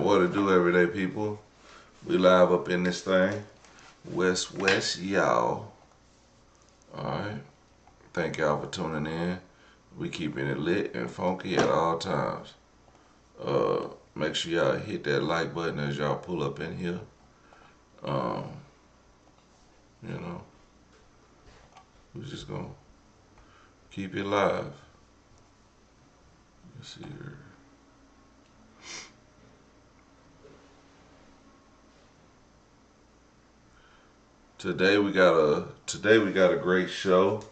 What to do, everyday people? We live up in this thing. West, y'all. Alright. Thank y'all for tuning in. We keeping it lit and funky at all times. Make sure y'all hit that like button as y'all pull up in here. You know, we're just gonna keep it live. Let's see here. Today we got a great show.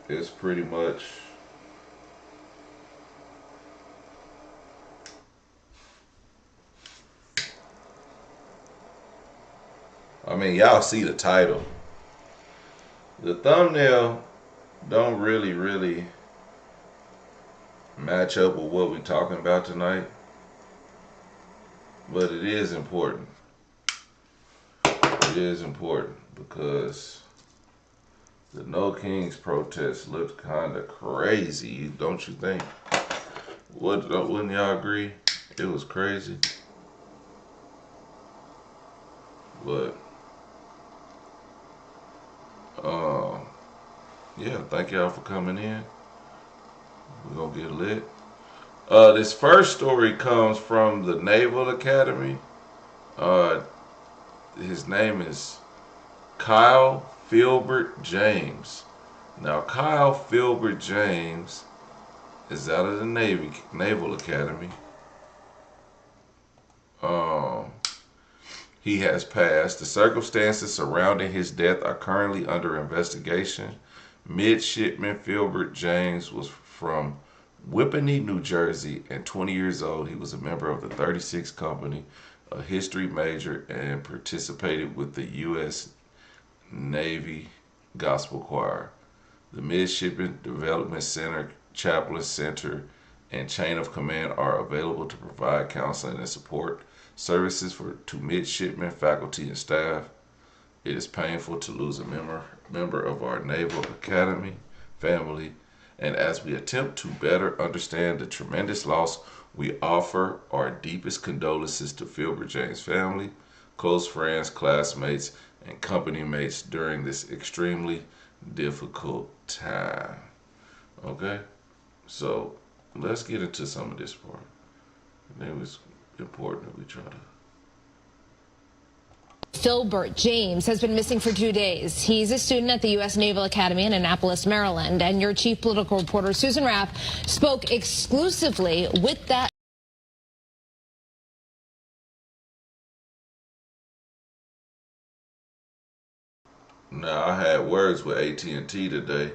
It's pretty much y'all see the title. The thumbnail don't really match up with what we're talking about tonight, but it is important. It is important because the No Kings protest looked kind of crazy, don't you think? Wouldn't y'all agree? It was crazy. But yeah, thank y'all for coming in. We're gonna get lit. This first story comes from the Naval Academy. His name is Kyle Filbert James. Now, Kyle Filbert James is out of the Naval Academy. He has passed. The circumstances surrounding his death are currently under investigation. Midshipman Filbert James was from Whippany, New Jersey, and 20 years old. He was a member of the 36th Company, a history major, and participated with the U.S. Navy Gospel Choir. The Midshipman Development Center, Chaplain Center, and Chain of Command are available to provide counseling and support services to midshipmen, faculty, and staff. It is painful to lose a member of our Naval Academy family, and as we attempt to better understand the tremendous loss, we offer our deepest condolences to Filbert James' family, close friends, classmates, and company mates during this extremely difficult time. Okay? So, let's get into some of this part. I think it was important that we try to... Filbert James has been missing for 2 days. He's a student at the U.S. Naval Academy in Annapolis, Maryland, and your chief political reporter, Susan Raff, spoke exclusively with that. Now, I had words with AT&T today,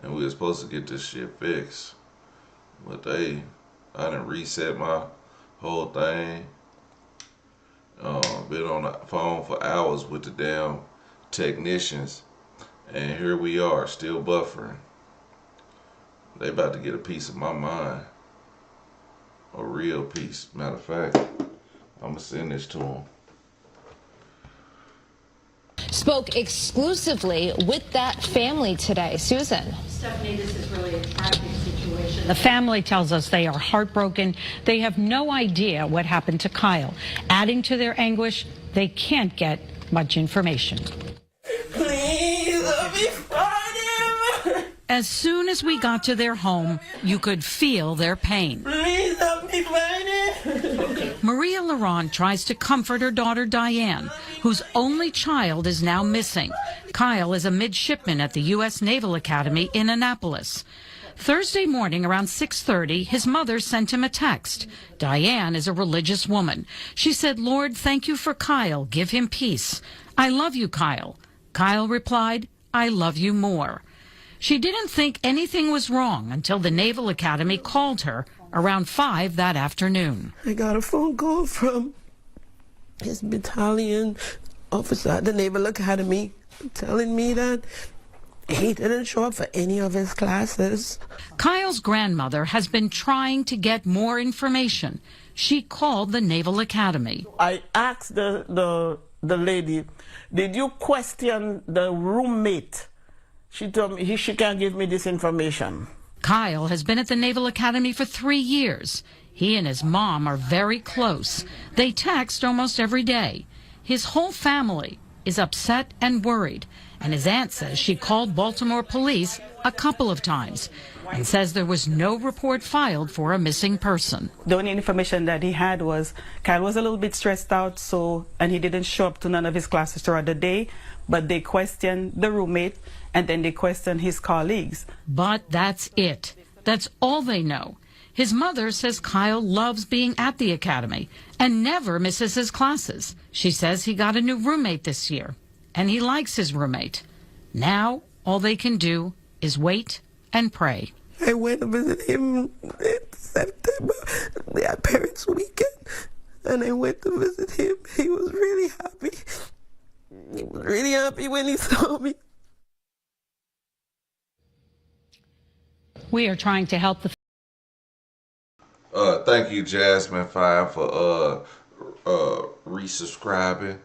and we were supposed to get this shit fixed. But I done reset my whole thing. Been on the phone for hours with the damn technicians, and here we are, still buffering. They about to get a piece of my mind. A real piece. Matter of fact, I'm gonna send this to them. Spoke exclusively with that family today. Susan. Stephanie, this is really a tragic situation. The family tells us they are heartbroken. They have no idea what happened to Kyle. Adding to their anguish, they can't get much information. Please let me find him. As soon as we got to their home, you could feel their pain. Please help me find him. Maria Laurent tries to comfort her daughter Diane, whose only child is now missing. Kyle is a midshipman at the U.S. Naval Academy in Annapolis. Thursday morning around 6:30, his mother sent him a text. Diane is a religious woman. She said, "Lord, thank you for Kyle. Give him peace. I love you, Kyle." Kyle replied, "I love you more." She didn't think anything was wrong until the Naval Academy called her around 5 that afternoon. I got a phone call from his battalion officer at the Naval Academy telling me that he didn't show up for any of his classes. Kyle's grandmother has been trying to get more information. She called the Naval Academy. I asked the lady, did you question the roommate? She told me she can't give me this information. Kyle has been at the Naval Academy for 3 years. He and his mom are very close. They text almost every day. His whole family is upset and worried, and his aunt says she called Baltimore police a couple of times and says there was no report filed for a missing person. The only information that he had was Kyle was a little bit stressed out, and he didn't show up to none of his classes throughout the day, but they questioned the roommate and then they questioned his colleagues. But that's it. That's all they know. His mother says Kyle loves being at the academy and never misses his classes. She says he got a new roommate this year, and he likes his roommate. Now, all they can do is wait and pray. I went to visit him in September, their parents' weekend, and I went to visit him. He was really happy. He was really happy when he saw me. We are trying to help the Thank you, Jasmine Fine, for resubscribing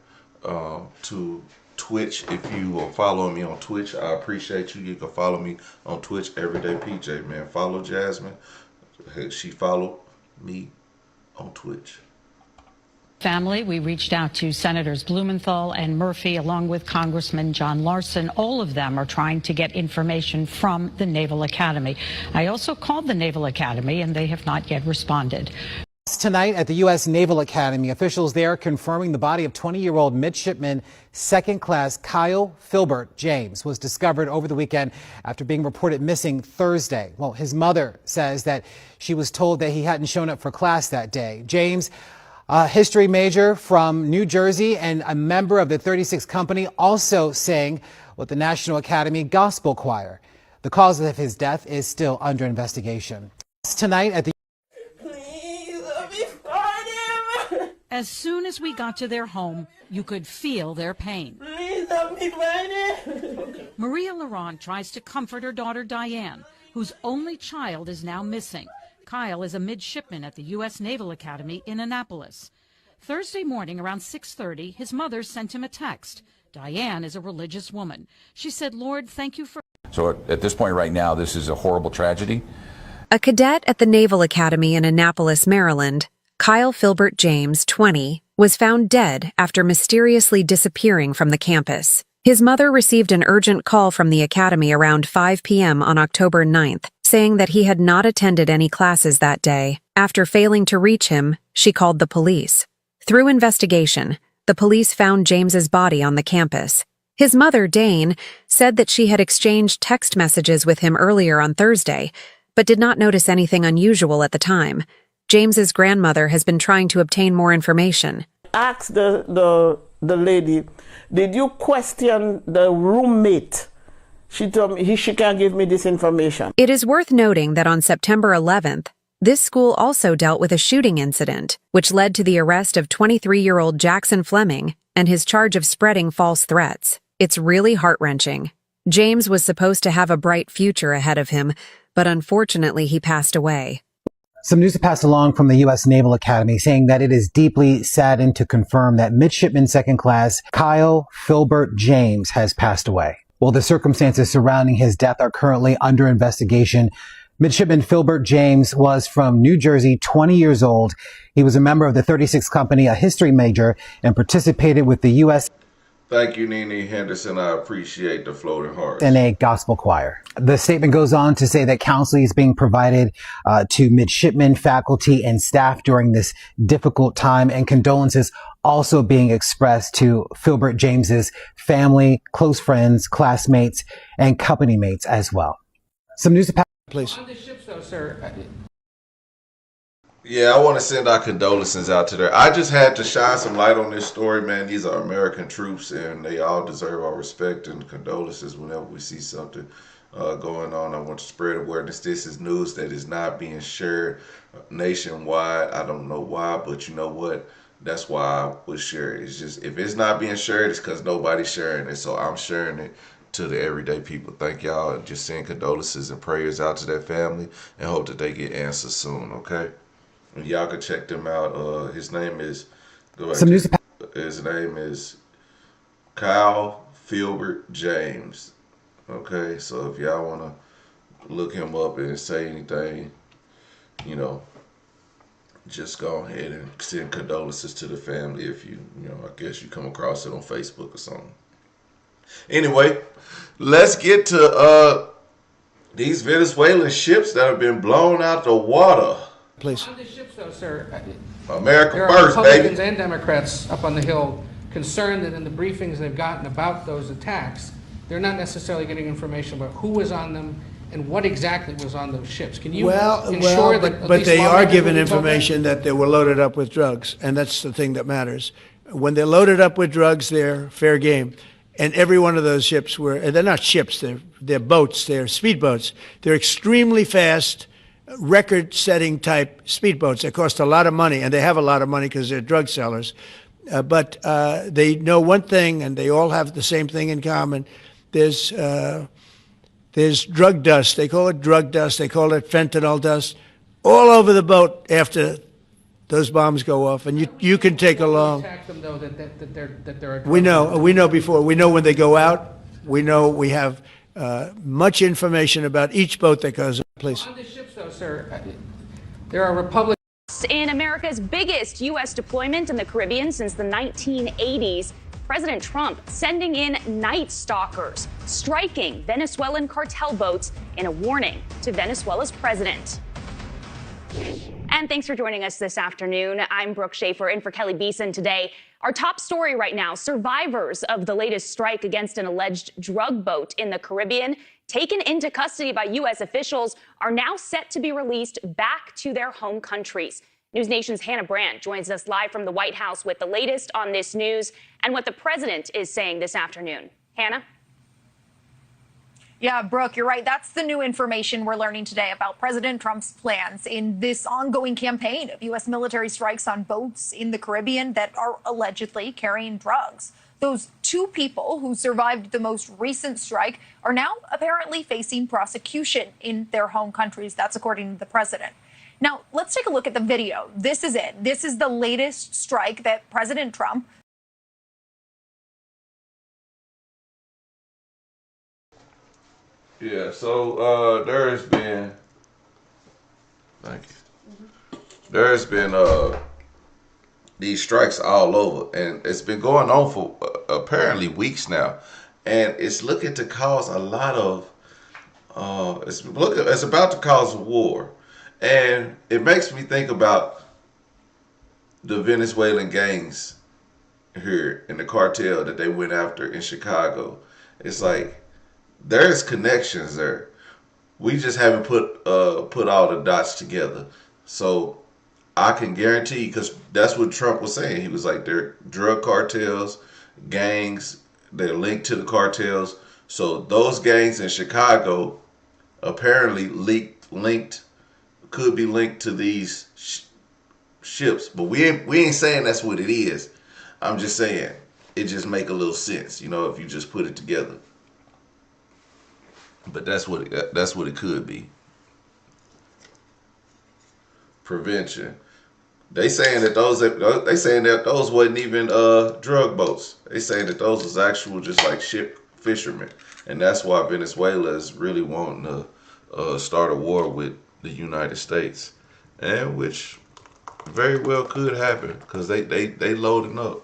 to Twitch. If you are following me on Twitch, I appreciate you. You can follow me on Twitch, everydaypj, man. Follow Jasmine. She followed me on Twitch. family. We reached out to Senators Blumenthal and Murphy, along with Congressman John Larson. All of them are trying to get information from the Naval Academy. I also called the Naval Academy, and they have not yet responded. Tonight at the U.S. Naval Academy, officials there confirming the body of 20-year-old midshipman second class Kyle Filbert James was discovered over the weekend after being reported missing Thursday. Well, his mother says that she was told that he hadn't shown up for class that day. James, a history major from New Jersey and a member of the 36 Company, also sang with the National Academy Gospel Choir. The cause of his death is still under investigation. Tonight at the As soon as we got to their home, you could feel their pain. Please help me find him. Maria Laurent tries to comfort her daughter Diane, whose only child is now missing. Kyle is a midshipman at the U.S. Naval Academy in Annapolis. Thursday morning around 6:30, his mother sent him a text. Diane is a religious woman. She said, "Lord, thank you for..." So at this point right now, this is a horrible tragedy. A cadet at the Naval Academy in Annapolis, Maryland, Kyle Filbert James, 20, was found dead after mysteriously disappearing from the campus. His mother received an urgent call from the academy around 5 p.m. on October 9th, saying that he had not attended any classes that day. After failing to reach him, she called the police. Through investigation, the police found James's body on the campus. His mother, Dane, said that she had exchanged text messages with him earlier on Thursday, but did not notice anything unusual at the time. James's grandmother has been trying to obtain more information. Ask the lady, did you question the roommate? She told me she can't give me this information. It is worth noting that on September 11th, this school also dealt with a shooting incident, which led to the arrest of 23-year-old Jackson Fleming and his charge of spreading false threats. It's really heart-wrenching. James was supposed to have a bright future ahead of him, but unfortunately he passed away. Some news to pass along from the U.S. Naval Academy saying that it is deeply saddened to confirm that midshipman second class Kyle Filbert James has passed away. While the circumstances surrounding his death are currently under investigation, midshipman Filbert James was from New Jersey, 20 years old. He was a member of the 36 Company, a history major, and participated with the U.S. Thank you, Nene Henderson. I appreciate the floating hearts. In a gospel choir. The statement goes on to say that counseling is being provided to midshipmen, faculty, and staff during this difficult time, and condolences also being expressed to Filbert James's family, close friends, classmates, and company mates as well. Some news to pass, please. On the ships, though, sir. Yeah, I want to send our condolences out to them. I just had to shine some light on this story, man. These are American troops, and they all deserve our respect and condolences whenever we see something going on. I want to spread awareness. This is news that is not being shared nationwide. I don't know why, but you know what? That's why I would share it. It's just, if it's not being shared, it's because nobody's sharing it. So I'm sharing it to the everyday people. Thank y'all, and just send condolences and prayers out to their family, and hope that they get answers soon, okay? And y'all can check them out. His name is his name is Kyle Filbert James. Okay, so if y'all wanna look him up and say anything, you know, just go ahead and send condolences to the family if I guess you come across it on Facebook or something. Anyway, let's get to these Venezuelan ships that have been blown out the water. Please. On the ships, though, sir, America there first, are Republicans baby. and Democrats up on the Hill concerned that in the briefings they've gotten about those attacks, they're not necessarily getting information about who was on them and what exactly was on those ships. Can you ensure that at but least they are lawmakers given will be told information that they were loaded up with drugs, and that's the thing that matters. When they're loaded up with drugs, they're fair game. And every one of those ships they're not ships, they're boats, they're speedboats. They're extremely fast, record-setting type speedboats. They cost a lot of money, and they have a lot of money because they're drug sellers. But they know one thing, and they all have the same thing in common. There's drug dust. They call it drug dust. They call it fentanyl dust all over the boat after those bombs go off. And you can take along. attack them, though, that there are We know before. We know when they go out. We know we have much information about each boat that goes out. Please. On the ships, though, sir, there are Republicans. In America's biggest U.S. deployment in the Caribbean since the 1980s, President Trump sending in night stalkers, striking Venezuelan cartel boats in a warning to Venezuela's president. And thanks for joining us this afternoon. I'm Brooke Schaefer in for Kelly Beeson today. Our top story right now, survivors of the latest strike against an alleged drug boat in the Caribbean taken into custody by U.S. officials are now set to be released back to their home countries. News Nation's Hannah Brandt joins us live from the White House with the latest on this news and what the president is saying this afternoon. Hannah? Yeah, Brooke, you're right. That's the new information we're learning today about President Trump's plans in this ongoing campaign of U.S. military strikes on boats in the Caribbean that are allegedly carrying drugs. Those two people who survived the most recent strike are now apparently facing prosecution in their home countries. That's according to the president. Now, let's take a look at the video. This is it. This is the latest strike that President Trump. Yeah, so there has been, thank you. There has been these strikes all over, and it's been going on for apparently weeks now, and it's looking to cause a lot of it's about to cause a war, and it makes me think about the Venezuelan gangs here in the cartel that they went after in Chicago. It's like there's connections there. We just haven't put all the dots together. So I can guarantee, because that's what Trump was saying. He was like, they're drug cartels, gangs, they're linked to the cartels. So those gangs in Chicago apparently could be linked to these ships. But we ain't saying that's what it is. I'm just saying it just make a little sense, if you just put it together. But that's what it could be. Prevention. They saying that those wasn't even drug boats. They saying that those was actual just like ship fishermen, and that's why Venezuela is really wanting to start a war with the United States, and which very well could happen because they loading up.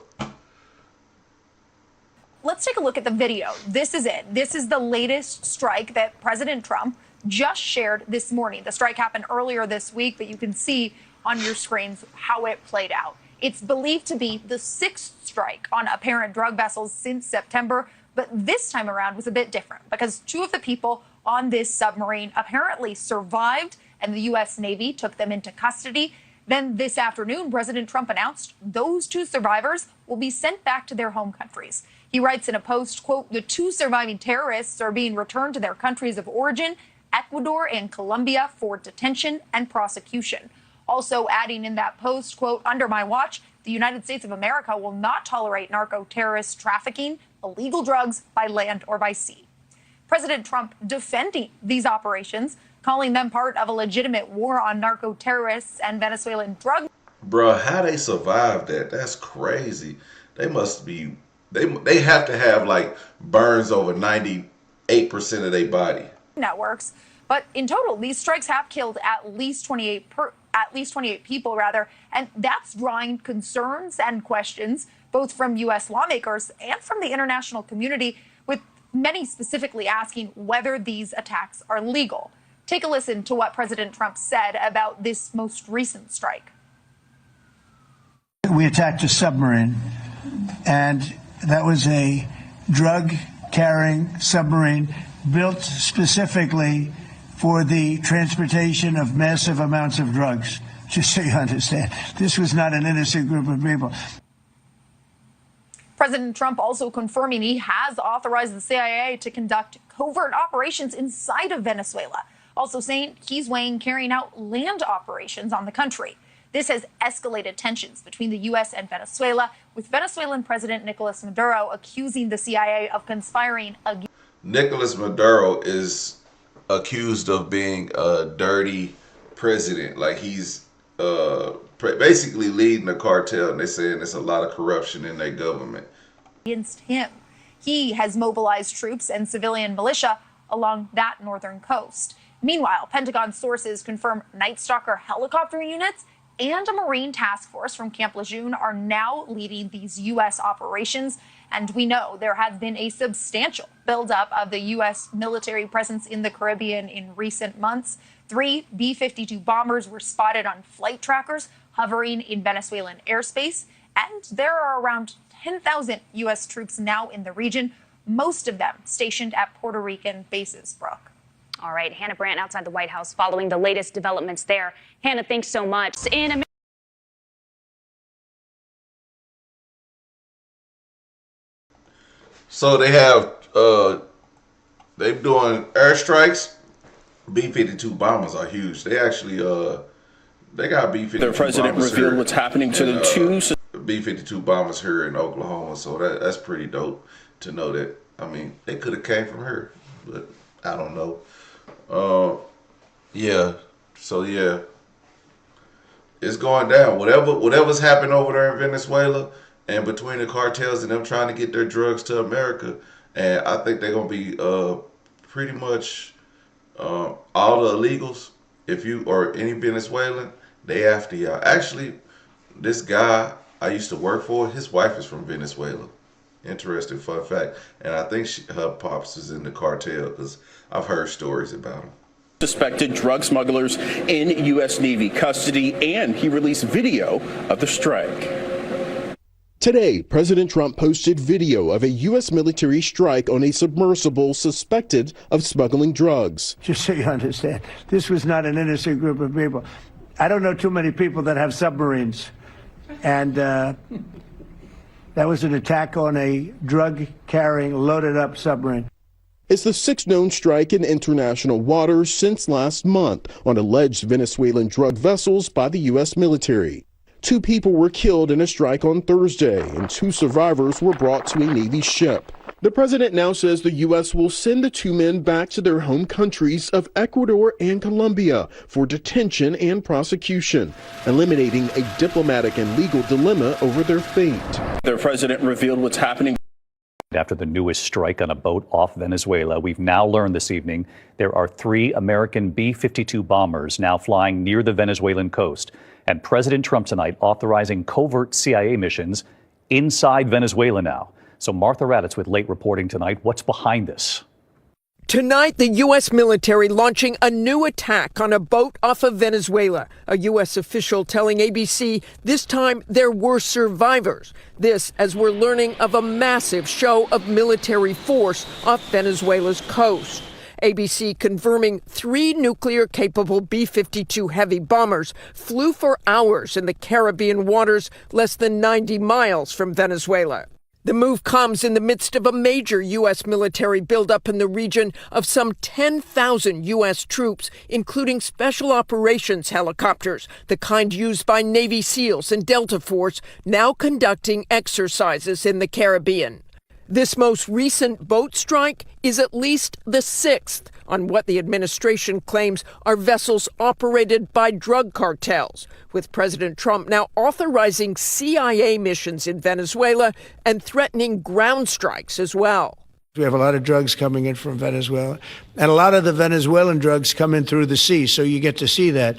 Let's take a look at the video. This is it. This is the latest strike that President Trump just shared this morning. The strike happened earlier this week, but you can see on your screens how it played out. It's believed to be the sixth strike on apparent drug vessels since September, but this time around was a bit different because two of the people on this submarine apparently survived and the U.S. Navy took them into custody. Then this afternoon, President Trump announced those two survivors will be sent back to their home countries. He writes in a post, quote, the two surviving terrorists are being returned to their countries of origin, Ecuador and Colombia, for detention and prosecution. Also adding in that post, quote, under my watch, the United States of America will not tolerate narco-terrorist trafficking, illegal drugs by land or by sea. President Trump defending these operations, calling them part of a legitimate war on narco-terrorists and Venezuelan drug. Bruh, how they survived that? That's crazy. They must be, they have to have like burns over 98% of their body. Networks. But in total, these strikes have killed at least 28 at least 28 people, rather. And that's drawing concerns and questions, both from U.S. lawmakers and from the international community, with many specifically asking whether these attacks are legal. Take a listen to what President Trump said about this most recent strike. We attacked a submarine, and that was a drug-carrying submarine built specifically for the transportation of massive amounts of drugs. Just so you understand, this was not an innocent group of people. President Trump also confirming he has authorized the CIA to conduct covert operations inside of Venezuela, also saying he's weighing carrying out land operations on the country. This has escalated tensions between the U.S. and Venezuela, with Venezuelan President Nicolas Maduro accusing the CIA of conspiring against. Nicolas Maduro is accused of being a dirty president. Like, he's basically leading the cartel, and they're saying there's a lot of corruption in their government. Against him. He has mobilized troops and civilian militia along that northern coast. Meanwhile, Pentagon sources confirm Night Stalker helicopter units and a Marine task force from Camp Lejeune are now leading these U.S. operations. And we know there has been a substantial buildup of the U.S. military presence in the Caribbean in recent months. 3 B-52 bombers were spotted on flight trackers hovering in Venezuelan airspace. And there are around 10,000 U.S. troops now in the region, most of them stationed at Puerto Rican bases, Brooke. All right, Hannah Brandt outside the White House following the latest developments there. Hannah, thanks so much. So they have, they're doing airstrikes. B-52 bombers are huge. They actually, they got B-52 The president revealed what's happening to the two B-52 bombers here in Oklahoma. So that's pretty dope to know that. I mean, they could have came from here, but I don't know. Yeah. So yeah, it's going down. Whatever's happened over there in Venezuela and between the cartels and them trying to get their drugs to America, and I think they're gonna be pretty much all the illegals. If you or any Venezuelan, they after y'all. Actually, this guy I used to work for, his wife is from Venezuela. Interesting fun fact. And I think her pops is in the cartel because I've heard stories about him. Suspected drug smugglers in U.S. Navy custody, and he released video of the strike. Today, President Trump posted video of a U.S. military strike on a submersible suspected of smuggling drugs. Just so you understand, this was not an innocent group of people. I don't know too many people that have submarines. And that was an attack on a drug-carrying, loaded-up submarine. It's the 6th known strike in international waters since last month on alleged Venezuelan drug vessels by the U.S. military. 2 people were killed in a strike on Thursday, and 2 survivors were brought to a Navy ship. The president now says the U.S. will send the 2 men back to their home countries of Ecuador and Colombia for detention and prosecution, eliminating a diplomatic and legal dilemma over their fate. The president revealed what's happening. After the newest strike on a boat off Venezuela, we've now learned this evening there are 3 American B-52 bombers now flying near the Venezuelan coast. And President Trump tonight authorizing covert CIA missions inside Venezuela now. So Martha Raddatz with late reporting tonight. What's behind this? Tonight, the U.S. military launching a new attack on a boat off of Venezuela. A U.S. official telling ABC this time there were survivors. This as we're learning of a massive show of military force off Venezuela's coast. ABC confirming 3 nuclear-capable B-52 heavy bombers flew for hours in the Caribbean waters less than 90 miles from Venezuela. The move comes in the midst of a major U.S. military buildup in the region of some 10,000 U.S. troops, including special operations helicopters, the kind used by Navy SEALs and Delta Force, now conducting exercises in the Caribbean. This most recent boat strike is at least the 6th on what the administration claims are vessels operated by drug cartels, with President Trump now authorizing CIA missions in Venezuela and threatening ground strikes as well. We have a lot of drugs coming in from Venezuela, and a lot of the Venezuelan drugs come in through the sea, so you get to see that.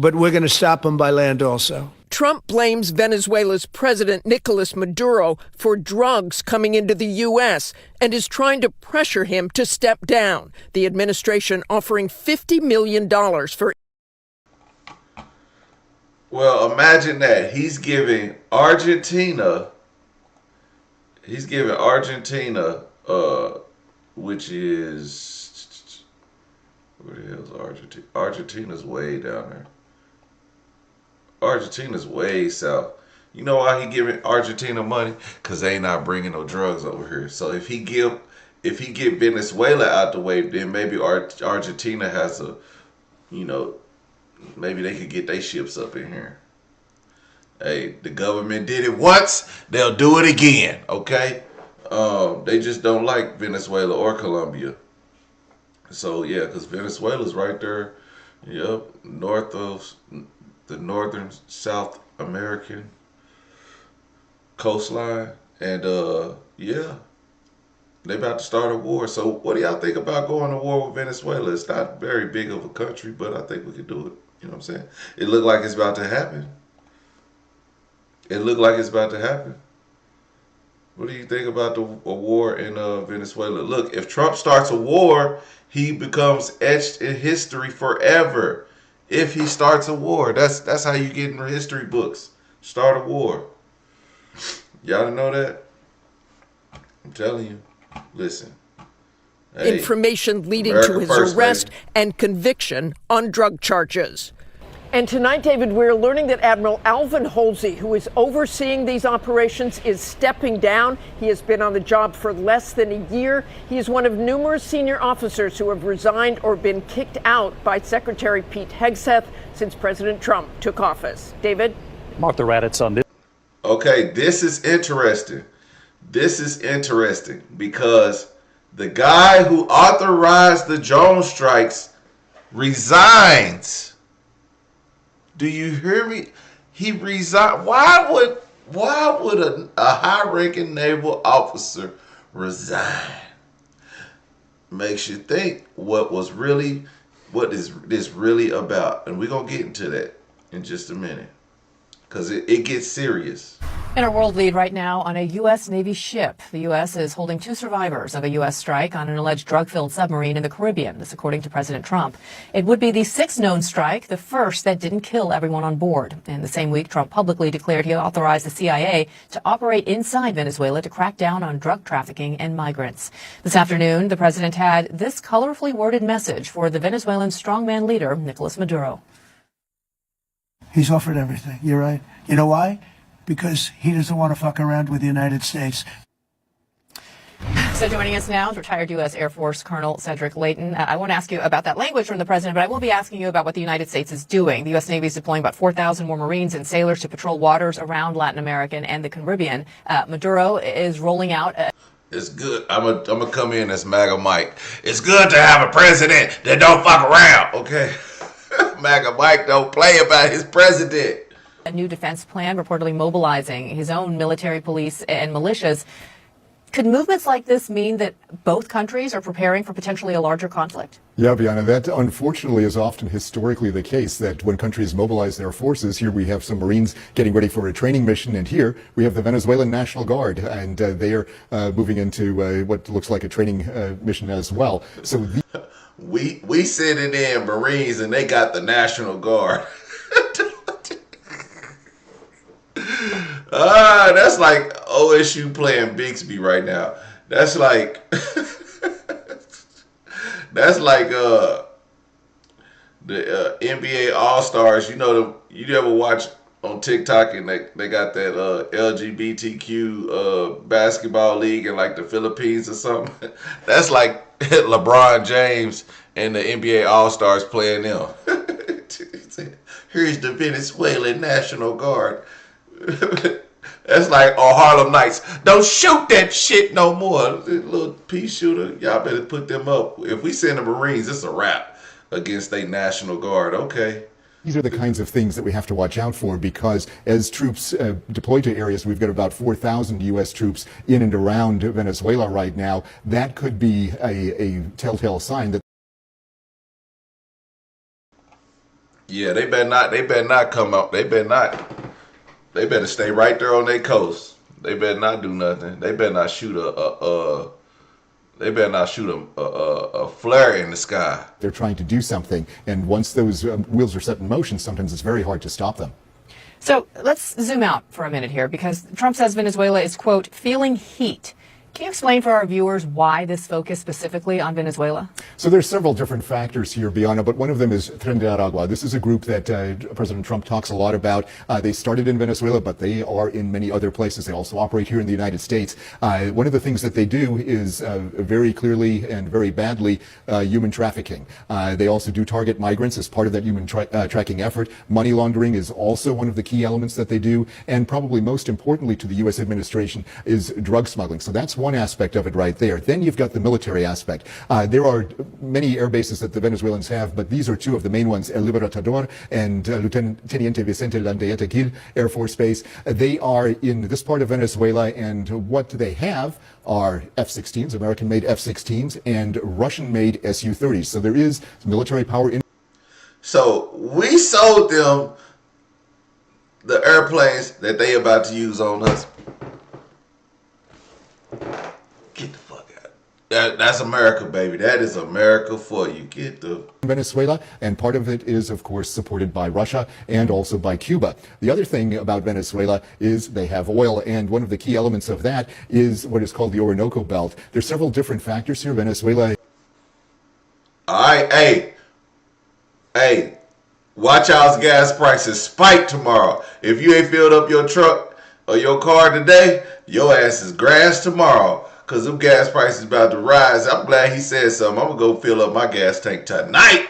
but we're going to stop them by land also. Trump blames Venezuela's President Nicolas Maduro for drugs coming into the U.S. and is trying to pressure him to step down. The administration offering $50 million for. Well, imagine that. He's giving Argentina, which is, where the hell is Argentina? Argentina's way down there. Argentina's way south. You know why he giving Argentina money? Because they not bringing no drugs over here. So if he get Venezuela out the way, then maybe Argentina has a, maybe they could get their ships up in here. Hey, the government did it once, they'll do it again, okay? They just don't like Venezuela or Colombia. So yeah, because Venezuela's right there, yep, north of the northern South American coastline, and yeah, they about to start a war. So what do y'all think about going to war with Venezuela? It's not very big of a country, but I think we could do it. You know what I'm saying? It looked like it's about to happen. What do you think about a war in Venezuela? Look, if Trump starts a war, he becomes etched in history forever. If he starts a war, that's how you get in the history books. Start a war. Y'all didn't know that? I'm telling you. Listen. Hey, information leading America to his first, arrest baby. and conviction on drug charges. And tonight, David, we're learning that Admiral Alvin Halsey, who is overseeing these operations, is stepping down. He has been on the job for less than a year. He is one of numerous senior officers who have resigned or been kicked out by Secretary Pete Hegseth since President Trump took office. David? Martha Raddatz on this. Okay, this is interesting. Because the guy who authorized the drone strikes resigns. Do you hear me? He resigned. Why would a high-ranking naval officer resign? Makes you think what is this really about? And we're gonna get into that in just a minute, because it gets serious. In our world lead right now on a U.S. Navy ship. The U.S. is holding 2 survivors of a U.S. strike on an alleged drug-filled submarine in the Caribbean. This according to President Trump. It would be the 6th known strike, the first that didn't kill everyone on board. In the same week, Trump publicly declared he authorized the CIA to operate inside Venezuela to crack down on drug trafficking and migrants. This afternoon, the president had this colorfully worded message for the Venezuelan strongman leader, Nicolas Maduro. He's offered everything. You're right. You know why? Because he doesn't want to fuck around with the United States. So joining us now is retired U.S. Air Force Colonel Cedric Leighton. I won't ask you about that language from the president, but I will be asking you about what the United States is doing. The U.S. Navy is deploying about 4,000 more Marines and sailors to patrol waters around Latin America and the Caribbean. Maduro is rolling out It's good. I'm gonna come in as MAGA Mike. It's good to have a president that don't fuck around, okay? MAGA Mike don't play about his president. a new defense plan, reportedly mobilizing his own military, police, and militias. Could movements like this mean that both countries are preparing for potentially a larger conflict? Yeah, Bianna, that unfortunately is often historically the case, that when countries mobilize their forces, here we have some Marines getting ready for a training mission, and here we have the Venezuelan National Guard, and they are moving into what looks like a training mission as well. So we sending in Marines, and they got the National Guard. That's like OSU playing Bixby right now. That's like the NBA All-Stars. You know, you ever watch on TikTok and they got that LGBTQ basketball league in like the Philippines or something. That's like LeBron James and the NBA All-Stars playing them. Here's the Venezuelan National Guard. That's like Harlem Nights. Don't shoot that shit no more. Little pea shooter. Y'all better put them up. If we send the Marines, it's a wrap against a National Guard. Okay. These are the kinds of things that we have to watch out for, because as troops deploy to areas, we've got about 4,000 U.S. troops in and around Venezuela right now. That could be a telltale sign that. Yeah, they better not come up. They better stay right there on their coast. They better not do nothing. They better not shoot a flare in the sky. They're trying to do something, and once those wheels are set in motion, sometimes it's very hard to stop them. So let's zoom out for a minute here, because Trump says Venezuela is, quote, feeling heat. Can you explain for our viewers why this focus specifically on Venezuela? So there's several different factors here, Bianna, but one of them is Tren de Aragua. This is a group that President Trump talks a lot about. They started in Venezuela, but they are in many other places. They also operate here in the United States. One of the things that they do is very clearly and very badly human trafficking. They also do target migrants as part of that human tracking effort. Money laundering is also one of the key elements that they do. And probably most importantly to the U.S. administration is drug smuggling. So that's one aspect of it right there. Then you've got the military aspect. There are many air bases that the Venezuelans have, but these are two of the main ones, El Libertador and Lieutenant Teniente Vicente Landeeta Gil Air Force Base. They are in this part of Venezuela, and what they have are F-16s, American-made F-16s, and Russian-made Su-30s. So there is military power in. So we sold them the airplanes that they about to use on us. Get the fuck out. That's America, baby. That is America for you. Get the... Venezuela, and part of it is, of course, supported by Russia and also by Cuba. The other thing about Venezuela is they have oil, and one of the key elements of that is what is called the Orinoco Belt. There's several different factors here. Venezuela... All right, hey, watch y'all's gas prices spike tomorrow. If you ain't filled up your truck or your car today, your ass is grass tomorrow, because them gas prices about to rise. I'm glad he said something. I'm going to go fill up my gas tank tonight.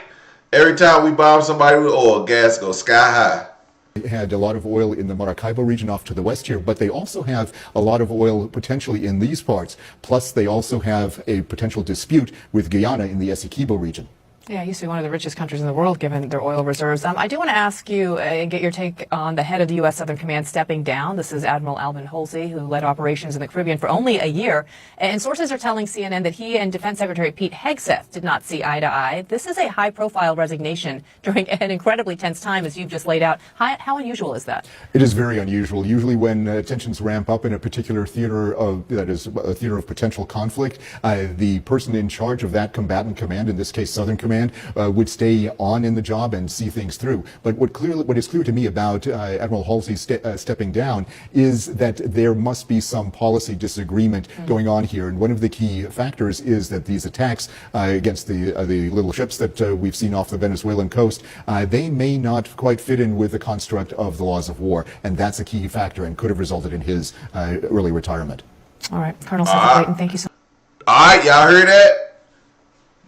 Every time we bomb somebody with oil, gas goes sky high. They had a lot of oil in the Maracaibo region off to the west here, but they also have a lot of oil potentially in these parts. Plus, they also have a potential dispute with Guyana in the Essequibo region. Yeah, it used to be one of the richest countries in the world, given their oil reserves. I do want to ask you and get your take on the head of the U.S. Southern Command stepping down. This is Admiral Alvin Halsey, who led operations in the Caribbean for only a year. And sources are telling CNN that he and Defense Secretary Pete Hegseth did not see eye to eye. This is a high-profile resignation during an incredibly tense time, as you've just laid out. How unusual is that? It is very unusual. Usually when tensions ramp up in a particular theater that is a theater of potential conflict, the person in charge of that combatant command, in this case Southern Command, would stay on in the job and see things through. But what is clear to me about Admiral Halsey stepping down is that there must be some policy disagreement going on here. And one of the key factors is that these attacks against the little ships that we've seen off the Venezuelan coast, they may not quite fit in with the construct of the laws of war. And that's a key factor and could have resulted in his early retirement. All right, Colonel Clayton, thank you so much. All right, y'all heard that?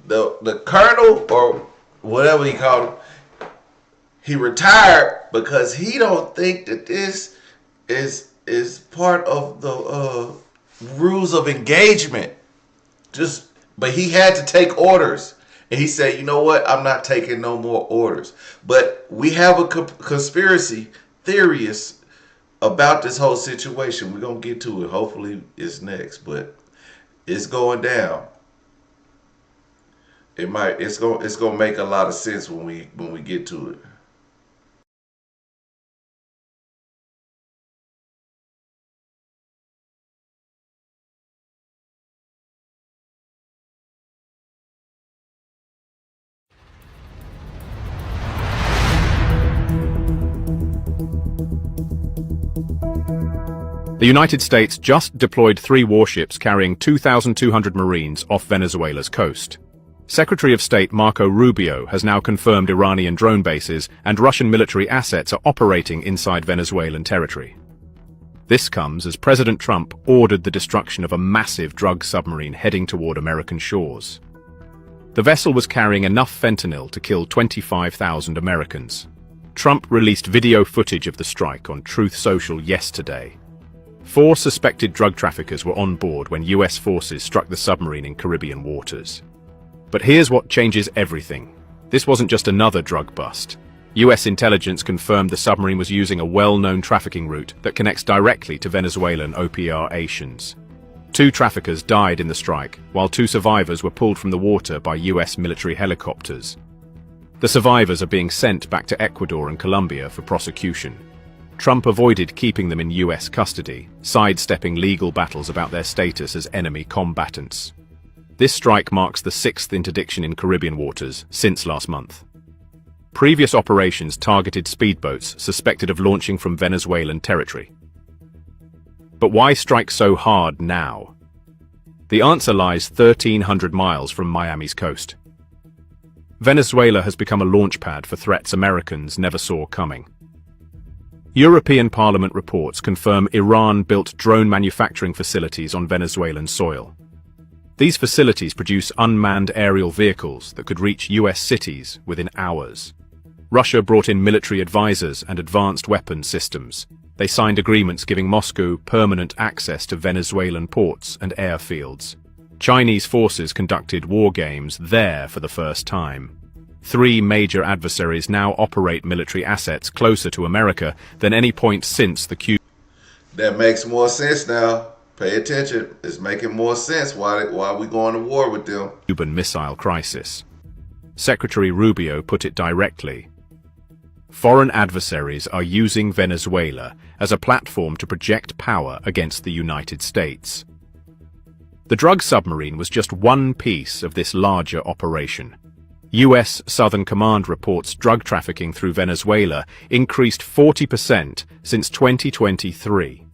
The colonel, or whatever he called him, he retired because he don't think that this is part of the rules of engagement. But he had to take orders, and he said, "You know what? I'm not taking no more orders." But we have a conspiracy theorists about this whole situation. We're gonna get to it. Hopefully, it's next, but it's going down. It's gonna make a lot of sense when we get to it. The United States just deployed 3 warships carrying 2,200 Marines off Venezuela's coast. Secretary of State Marco Rubio has now confirmed Iranian drone bases and Russian military assets are operating inside Venezuelan territory. This comes as President Trump ordered the destruction of a massive drug submarine heading toward American shores. The vessel was carrying enough fentanyl to kill 25,000 Americans. Trump released video footage of the strike on Truth Social yesterday. 4 suspected drug traffickers were on board when U.S. forces struck the submarine in Caribbean waters. But here's what changes everything. This wasn't just another drug bust. U.S. intelligence confirmed the submarine was using a well-known trafficking route that connects directly to Venezuelan operations. 2 traffickers died in the strike, while 2 survivors were pulled from the water by U.S. military helicopters. The survivors are being sent back to Ecuador and Colombia for prosecution. Trump avoided keeping them in U.S. custody, sidestepping legal battles about their status as enemy combatants. This strike marks the 6th interdiction in Caribbean waters since last month. Previous operations targeted speedboats suspected of launching from Venezuelan territory. But why strike so hard now? The answer lies 1,300 miles from Miami's coast. Venezuela has become a launch pad for threats Americans never saw coming. European Parliament reports confirm Iran built drone manufacturing facilities on Venezuelan soil. These facilities produce unmanned aerial vehicles that could reach US cities within hours. Russia brought in military advisors and advanced weapons systems. They signed agreements giving Moscow permanent access to Venezuelan ports and airfields. Chinese forces conducted war games there for the first time. 3 major adversaries now operate military assets closer to America than any point since the Cuban. That makes more sense now. Pay attention. It's making more sense why we going to war with them. Cuban Missile Crisis. Secretary Rubio put it directly. Foreign adversaries are using Venezuela as a platform to project power against the United States. The drug submarine was just one piece of this larger operation. U.S. Southern Command reports drug trafficking through Venezuela increased 40% since 2023.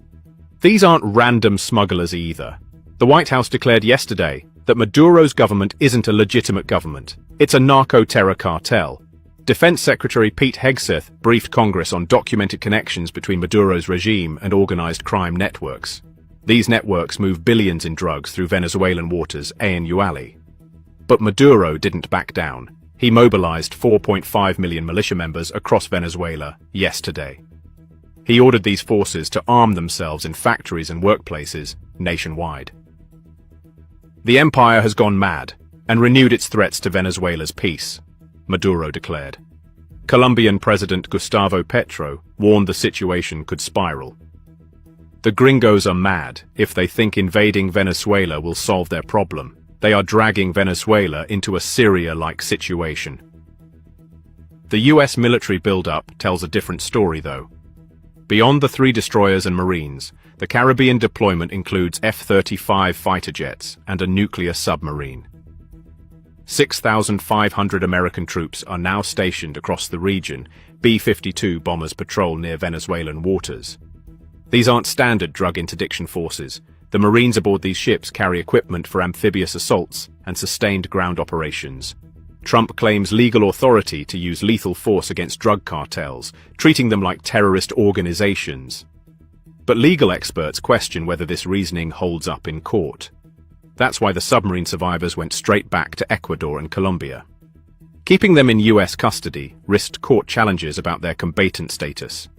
These aren't random smugglers either. The White House declared yesterday that Maduro's government isn't a legitimate government. It's a narco-terror cartel. Defense Secretary Pete Hegseth briefed Congress on documented connections between Maduro's regime and organized crime networks. These networks move billions in drugs through Venezuelan waters annually. But Maduro didn't back down. He mobilized 4.5 million militia members across Venezuela yesterday. He ordered these forces to arm themselves in factories and workplaces nationwide. The empire has gone mad and renewed its threats to Venezuela's peace, Maduro declared. Colombian President Gustavo Petro warned the situation could spiral. The gringos are mad if they think invading Venezuela will solve their problem. They are dragging Venezuela into a Syria-like situation. The US military buildup tells a different story, though. Beyond the 3 destroyers and Marines, the Caribbean deployment includes F-35 fighter jets and a nuclear submarine. 6,500 American troops are now stationed across the region. B-52 bombers patrol near Venezuelan waters. These aren't standard drug interdiction forces. The Marines aboard these ships carry equipment for amphibious assaults and sustained ground operations. Trump claims legal authority to use lethal force against drug cartels, treating them like terrorist organizations. But legal experts question whether this reasoning holds up in court. That's why the submarine survivors went straight back to Ecuador and Colombia. Keeping them in US custody risked court challenges about their combatant status.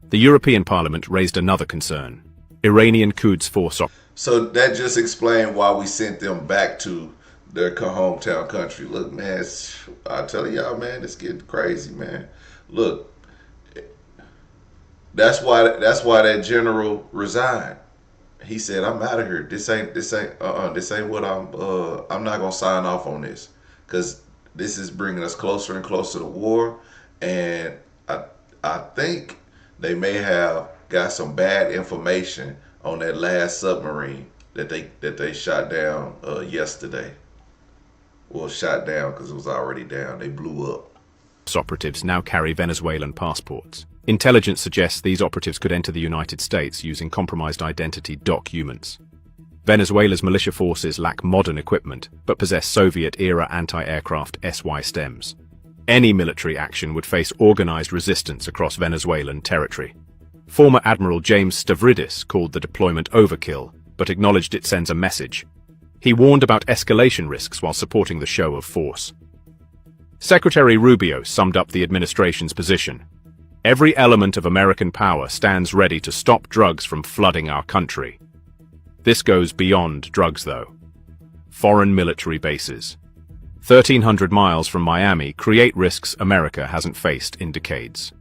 The European Parliament raised another concern: Iranian Quds Force. So that just explained why we sent them back to their hometown country. Look, man, I tell y'all, man, it's getting crazy, man. Look, that's why that general resigned. He said, "I'm out of here. This ain't what I'm not gonna sign off on this, because this is bringing us closer and closer to war, and I think they may have got some bad information on that last submarine that they shot down yesterday. Well, shot down because it was already down. They blew up." Operatives now carry Venezuelan passports. Intelligence suggests these operatives could enter the United States using compromised identity documents. Venezuela's militia forces lack modern equipment, but possess Soviet-era anti-aircraft SY stems. Any military action would face organized resistance across Venezuelan territory. Former Admiral James Stavridis called the deployment overkill, but acknowledged it sends a message. He warned about escalation risks while supporting the show of force. Secretary Rubio summed up the administration's position. Every element of American power stands ready to stop drugs from flooding our country. This goes beyond drugs, though. Foreign military bases, 1,300 miles from Miami, create risks America hasn't faced in decades.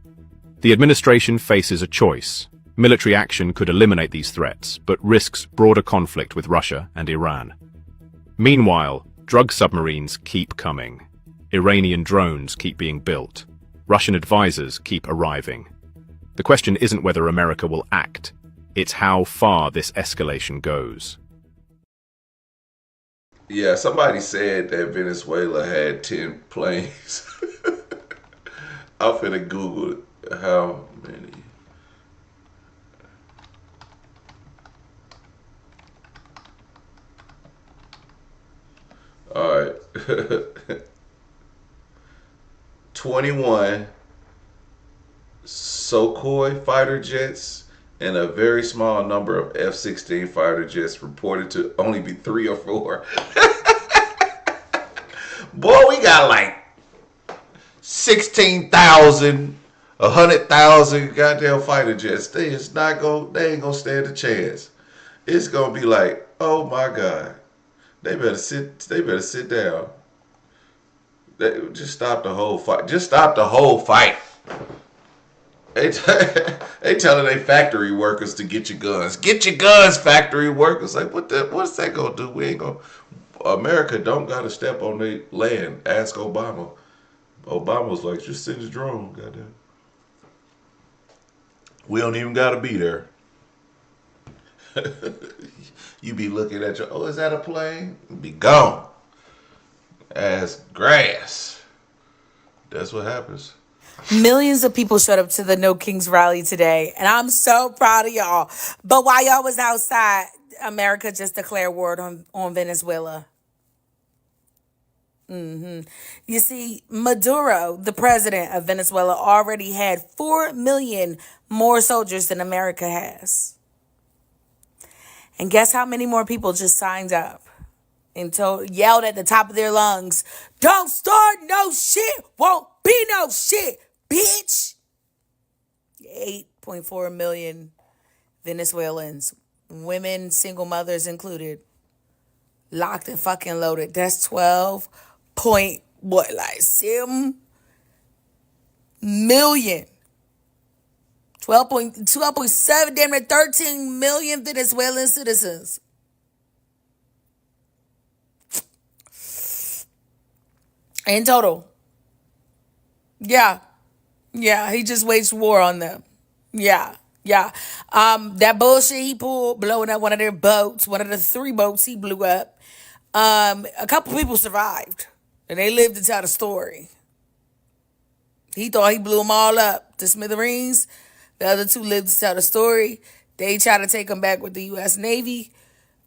The administration faces a choice. Military action could eliminate these threats, but risks broader conflict with Russia and Iran. Meanwhile, drug submarines keep coming. Iranian drones keep being built. Russian advisors keep arriving. The question isn't whether America will act, it's how far this escalation goes. Yeah, somebody said that Venezuela had 10 planes. I'm finna Google how many. All right. 21 Sukhoi fighter jets and a very small number of F-16 fighter jets, reported to only be 3 or 4. Boy, we got like 16,000, 100,000 goddamn fighter jets. They ain't gonna stand a chance. It's gonna be like, oh my God. They better sit down. Just stop the whole fight. Just stop the whole fight. They telling their factory workers to get your guns. Get your guns, factory workers. Like, what's that gonna do? We ain't gonna. America don't gotta step on their land. Ask Obama. Obama was like, just send your drone, goddamn. We don't even gotta be there. You be looking at your, is that a plane? Be gone. As grass. That's what happens. Millions of people showed up to the No Kings rally today, and I'm so proud of y'all. But while y'all was outside, America just declared war on Venezuela. You see, Maduro, the president of Venezuela, already had 4 million more soldiers than America has. And guess how many more people just signed up and yelled at the top of their lungs, "Don't start no shit, won't be no shit, bitch." 8.4 million Venezuelans, women, single mothers included, locked and fucking loaded. That's 7 million. 12.7, damn near 13 million Venezuelan citizens. In total. Yeah, he just waged war on them. Yeah. That bullshit he pulled, blowing up one of their boats, one of the 3 boats he blew up. A couple people survived, and they lived to tell the story. He thought he blew them all up to smithereens. The other 2 lived to tell the story. They tried to take them back with the U.S. Navy.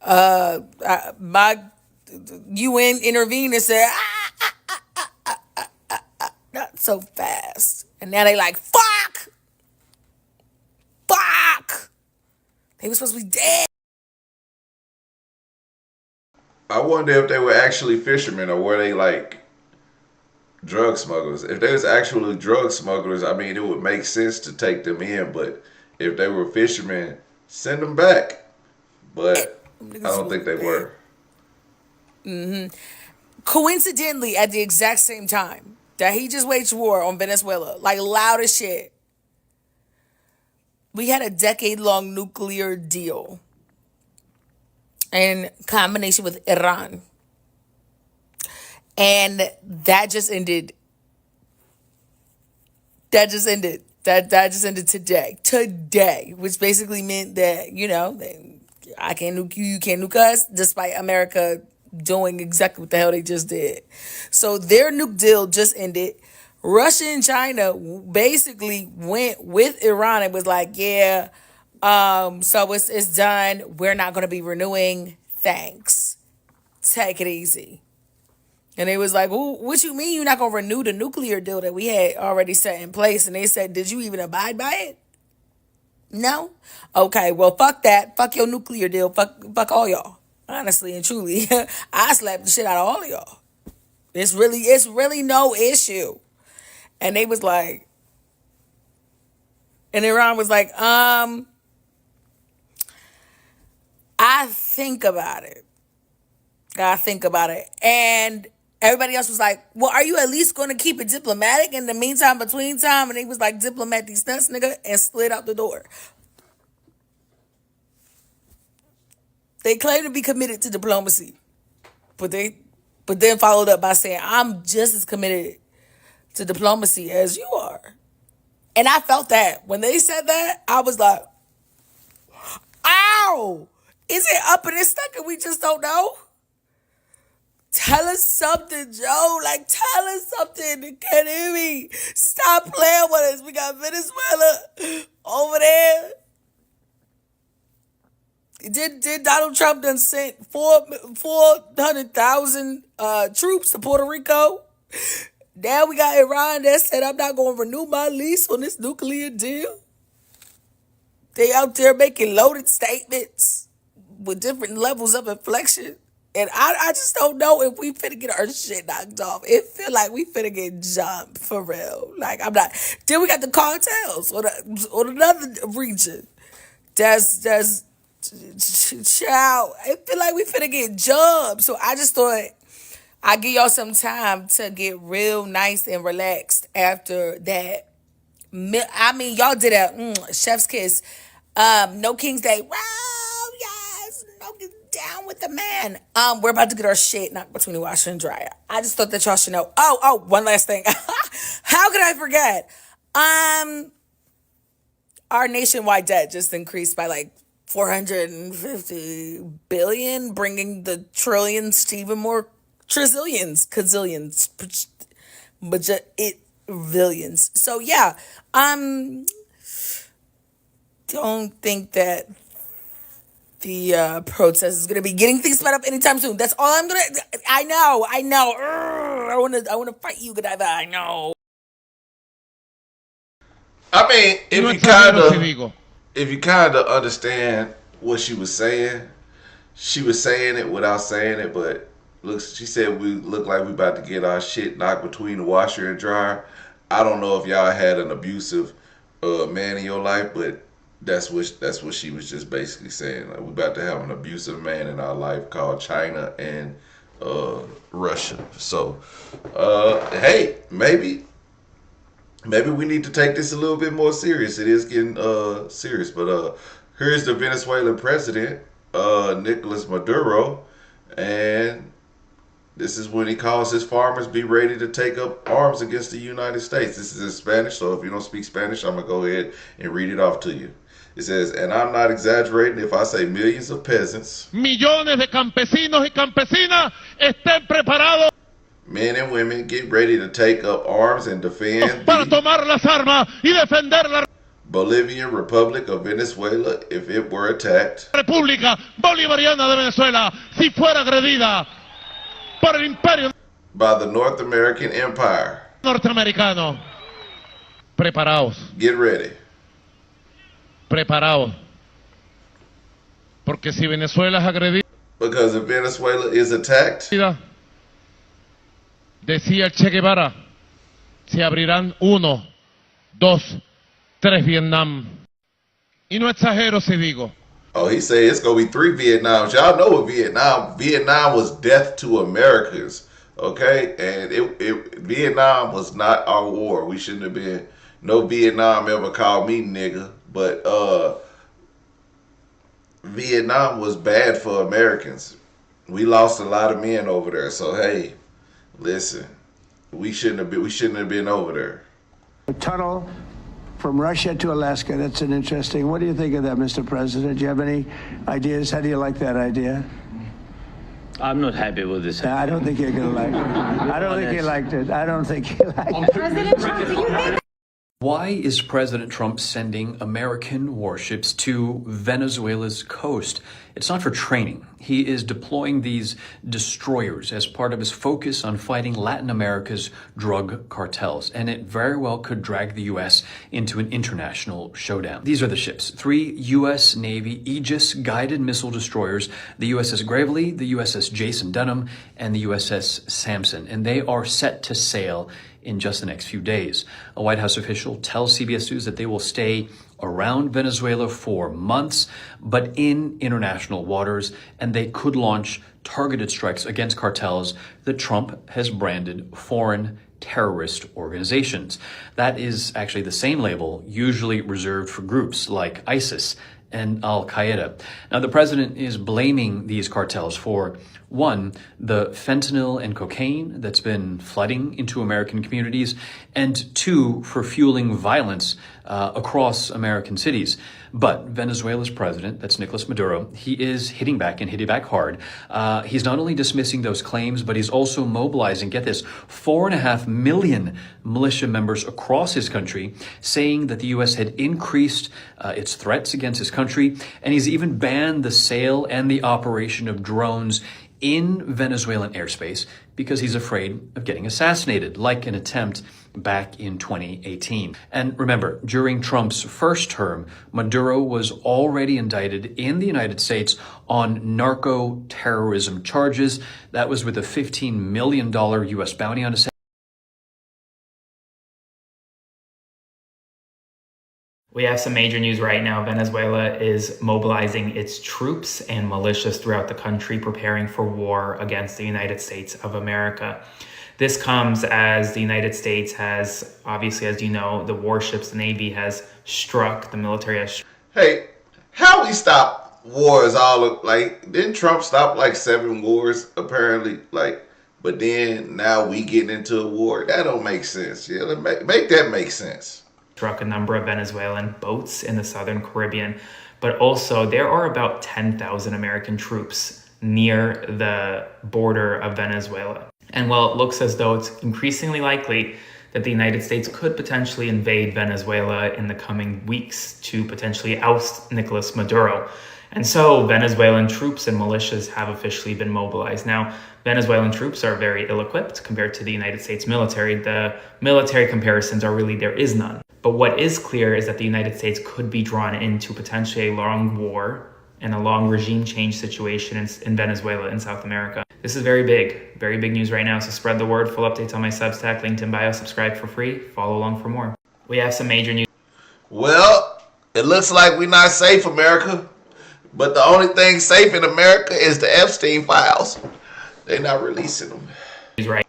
My UN intervened and said, not so fast. And now they like, fuck. They were supposed to be dead. I wonder if they were actually fishermen or were they like drug smugglers. If they was actually drug smugglers, I mean, it would make sense to take them in. But if they were fishermen, send them back. But I don't think they were. Coincidentally, at the exact same time that he just waged war on Venezuela, like loud as shit, we had a decade-long nuclear deal in combination with Iran. And that just ended. That just ended today, which basically meant that, I can't nuke you, you can't nuke us, despite America doing exactly what the hell they just did. So their nuke deal just ended. Russia and China basically went with Iran and was like, so it's done. We're not going to be renewing. Thanks. Take it easy. And they was like, well, what you mean you're not going to renew the nuclear deal that we had already set in place? And they said, did you even abide by it? No? Okay, well, fuck that. Fuck your nuclear deal. Fuck all y'all. Honestly and truly. I slapped the shit out of all of y'all. It's really no issue. And they was like, and Iran was like, I think about it. And everybody else was like, well, are you at least going to keep it diplomatic in the meantime, between time? And they was like, diplomat these nuts, nigga, and slid out the door. They claim to be committed to diplomacy, but they but then followed up by saying, I'm just as committed to diplomacy as you are. And I felt that. When they said that, I was like, ow! Is it up and it's stuck and we just don't know? Tell us something, Joe. Like, tell us something. You can't hear me. Stop playing with us. We got Venezuela over there. Did Donald Trump done sent 400,000 troops to Puerto Rico? Now we got Iran that said, I'm not going to renew my lease on this nuclear deal. They out there making loaded statements with different levels of inflection. And I just don't know if we finna get our shit knocked off. It feel like we finna get jumped for real. Like, I'm not. Then we got the cartels on another region. That's child. It feel like we finna get jumped. So I just thought I'd give y'all some time to get real nice and relaxed after that. I mean, y'all did a chef's kiss. No King's Day. Wow, yes. No, down with the man. We're about to get our shit knocked between the washer and dryer. I just thought that y'all should know. Oh, one last thing. How could I forget? Our nationwide debt just increased by like 450 billion, bringing the trillions to even more trillions, gazillions, but billions. So yeah, don't think that the protest is gonna be getting things sped up anytime soon. That's all I'm gonna. I know. I wanna fight you, Godiva. I know. I mean, if you kind of understand what she was saying it without saying it. But look, she said we look like we about to get our shit knocked between the washer and dryer. I don't know if y'all had an abusive man in your life, but that's what she was just basically saying. Like, we about to have an abusive man in our life called China and Russia. So, hey, maybe we need to take this a little bit more serious. It is getting serious. But here's the Venezuelan president, Nicolas Maduro, and this is when he calls his farmers be ready to take up arms against the United States. This is in Spanish, so if you don't speak Spanish, I'm going to go ahead and read it off to you. It says, and I'm not exaggerating if I say millions of peasants, millones de campesinos y campesinas estén preparados, men and women, get ready to take up arms and defend para tomar las armas y defender la Bolivian Republic of Venezuela if it were attacked. República Bolivariana de Venezuela si fuera agredida por el imperio by the North American Empire. Norteamericano. Preparaos. Get ready. Preparaos. Porque si Venezuela es agredida, because if Venezuela is attacked, decía el Che Guevara, se abrirán 1, 2, 3 Vietnam. Y no exagero si digo. Oh, he said it's gonna be 3 Vietnams. Y'all know what Vietnam was death to Americans. Okay, and Vietnam was not our war. We shouldn't have been. No Vietnam ever called me nigga, but Vietnam was bad for Americans. We lost a lot of men over there. So hey, listen, we shouldn't have been over there. A tunnel from Russia to Alaska. That's an interesting. What do you think of that, Mr. President? Do you have any ideas? How do you like that idea? I'm not happy with this. I don't think you're going to like it. I don't think he liked it. I don't think he liked it. President Trump, do you think? Why is President Trump sending American warships to Venezuela's coast? It's not for training. He is deploying these destroyers as part of his focus on fighting Latin America's drug cartels, and it very well could drag the U.S. into an international showdown. These are the ships. 3 U.S. Navy Aegis guided missile destroyers, the USS Gravely, the USS Jason Dunham, and the USS Samson, and they are set to sail in just the next few days. A White House official tells CBS News that they will stay around Venezuela for months, but in international waters, and they could launch targeted strikes against cartels that Trump has branded foreign terrorist organizations. That is actually the same label usually reserved for groups like ISIS and Al-Qaeda. Now, the president is blaming these cartels for One, the fentanyl and cocaine that's been flooding into American communities, and two, for fueling violence across American cities. But Venezuela's president, that's Nicolas Maduro, he is hitting back and hitting back hard. He's not only dismissing those claims, but he's also mobilizing, get this, 4.5 million militia members across his country, saying that the U.S. had increased its threats against his country, and he's even banned the sale and the operation of drones in Venezuelan airspace because he's afraid of getting assassinated, like an attempt back in 2018. And remember, during Trump's first term, Maduro was already indicted in the United States on narco-terrorism charges. That was with a $15 million U.S. bounty on his head. We have some major news right now. Venezuela is mobilizing its troops and militias throughout the country, preparing for war against the United States of America. This comes as the United States has, obviously, as you know, the warships, the Navy has struck, the military has struck. Hey, how we stop wars all like, didn't Trump stop like 7 wars apparently? Like, but then now we getting into a war. That don't make sense. Yeah, make that make sense. Struck a number of Venezuelan boats in the southern Caribbean, but also there are about 10,000 American troops near the border of Venezuela. And while it looks as though it's increasingly likely that the United States could potentially invade Venezuela in the coming weeks to potentially oust Nicolas Maduro. And so Venezuelan troops and militias have officially been mobilized. Now, Venezuelan troops are very ill-equipped compared to the United States military. The military comparisons are really, there is none. But what is clear is that the United States could be drawn into potentially a long war and a long regime change situation in Venezuela, in South America. This is very big news right now. So spread the word. Full updates on my Substack, linked in bio. Subscribe for free. Follow along for more. We have some major news. Well, it looks like we're not safe, America. But the only thing safe in America is the Epstein files. They're not releasing them. Right.